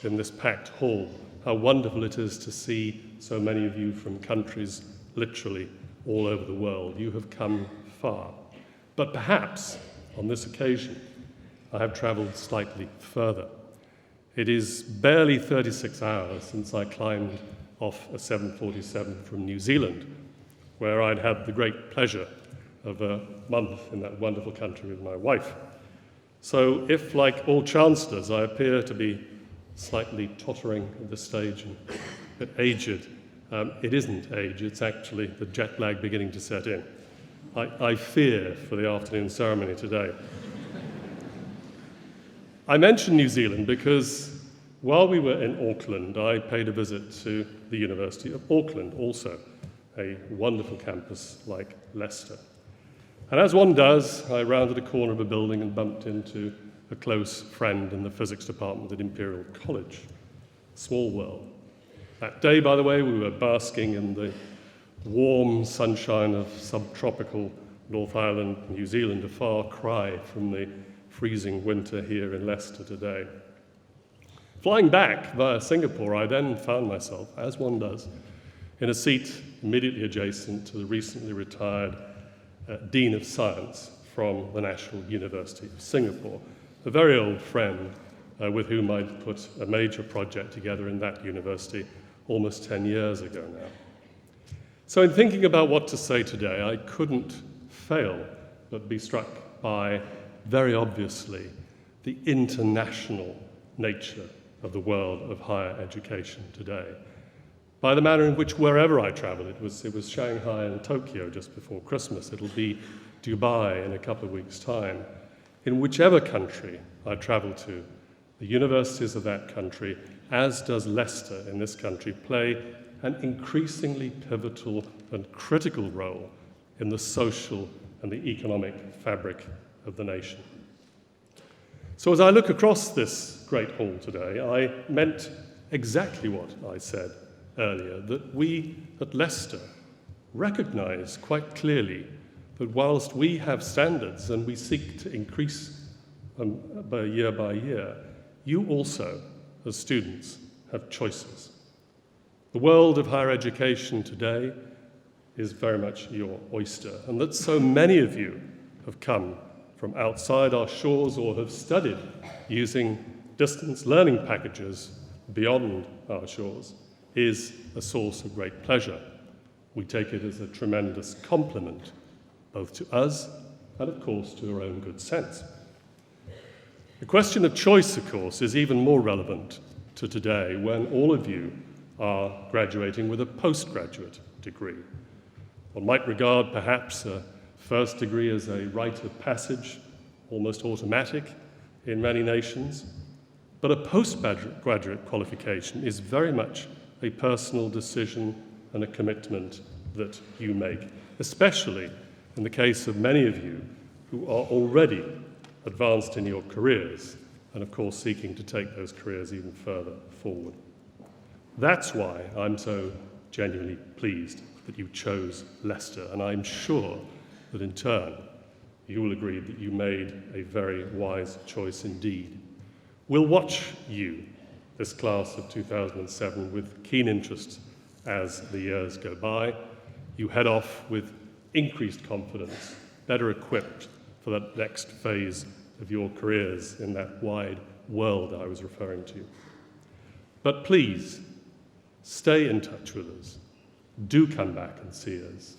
[SPEAKER 1] in this packed hall, how wonderful it is to see so many of you from countries literally all over the world. You have come far. But perhaps, on this occasion, I have travelled slightly further. It is barely 36 hours since I climbed off a 747 from New Zealand, where I'd had the great pleasure of a month in that wonderful country with my wife. So if, like all chancellors, I appear to be slightly tottering at this stage and a bit aged, it isn't age, it's actually the jet lag beginning to set in. I fear for the afternoon ceremony today. I mention New Zealand because while we were in Auckland, I paid a visit to the University of Auckland, also a wonderful campus like Leicester. And as one does, I rounded a corner of a building and bumped into a close friend in the physics department at Imperial College. Small world. That day, by the way, we were basking in the warm sunshine of subtropical North Island, New Zealand, a far cry from the freezing winter here in Leicester today. Flying back via Singapore, I then found myself, as one does, in a seat immediately adjacent to the recently retired Dean of Science from the National University of Singapore, a very old friend with whom I'd put a major project together in that university almost 10 years ago now. So in thinking about what to say today, I couldn't fail but be struck by, very obviously, the international nature of the world of higher education today. By the manner in which wherever I travel, it was Shanghai and Tokyo just before Christmas, it'll be Dubai in a couple of weeks' time. In whichever country I travel to, the universities of that country, as does Leicester in this country, play an increasingly pivotal and critical role in the social and the economic fabric of the nation. So as I look across this great hall today, I meant exactly what I said earlier, that we at Leicester recognise quite clearly that whilst we have standards and we seek to increase them by year, you also, as students, have choices. The world of higher education today is very much your oyster, and that so many of you have come from outside our shores or have studied using distance learning packages beyond our shores is a source of great pleasure. We take it as a tremendous compliment, both to us and, of course, to our own good sense. The question of choice, of course, is even more relevant to today when all of you are graduating with a postgraduate degree. One might regard perhaps a first degree as a rite of passage, almost automatic in many nations, but a postgraduate qualification is very much a personal decision and a commitment that you make, especially in the case of many of you who are already advanced in your careers and, of course, seeking to take those careers even further forward. That's why I'm so genuinely pleased that you chose Leicester, and I'm sure that in turn you will agree that you made a very wise choice indeed. We'll watch you, this class of 2007, with keen interest as the years go by. You head off with increased confidence, better equipped for that next phase of your careers in that wide world I was referring to. But please, stay in touch with us. Do come back and see us.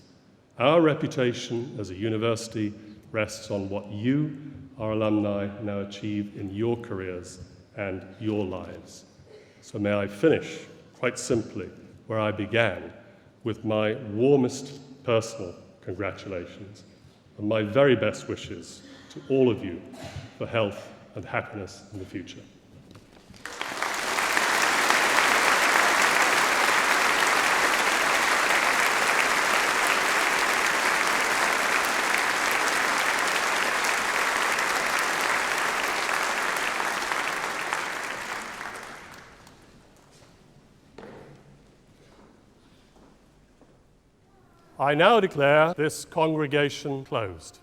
[SPEAKER 1] Our reputation as a university rests on what you, our alumni, now achieve in your careers and your lives. So may I finish, quite simply, where I began, with my warmest personal congratulations and my very best wishes to all of you for health and happiness in the future. I now declare this congregation closed.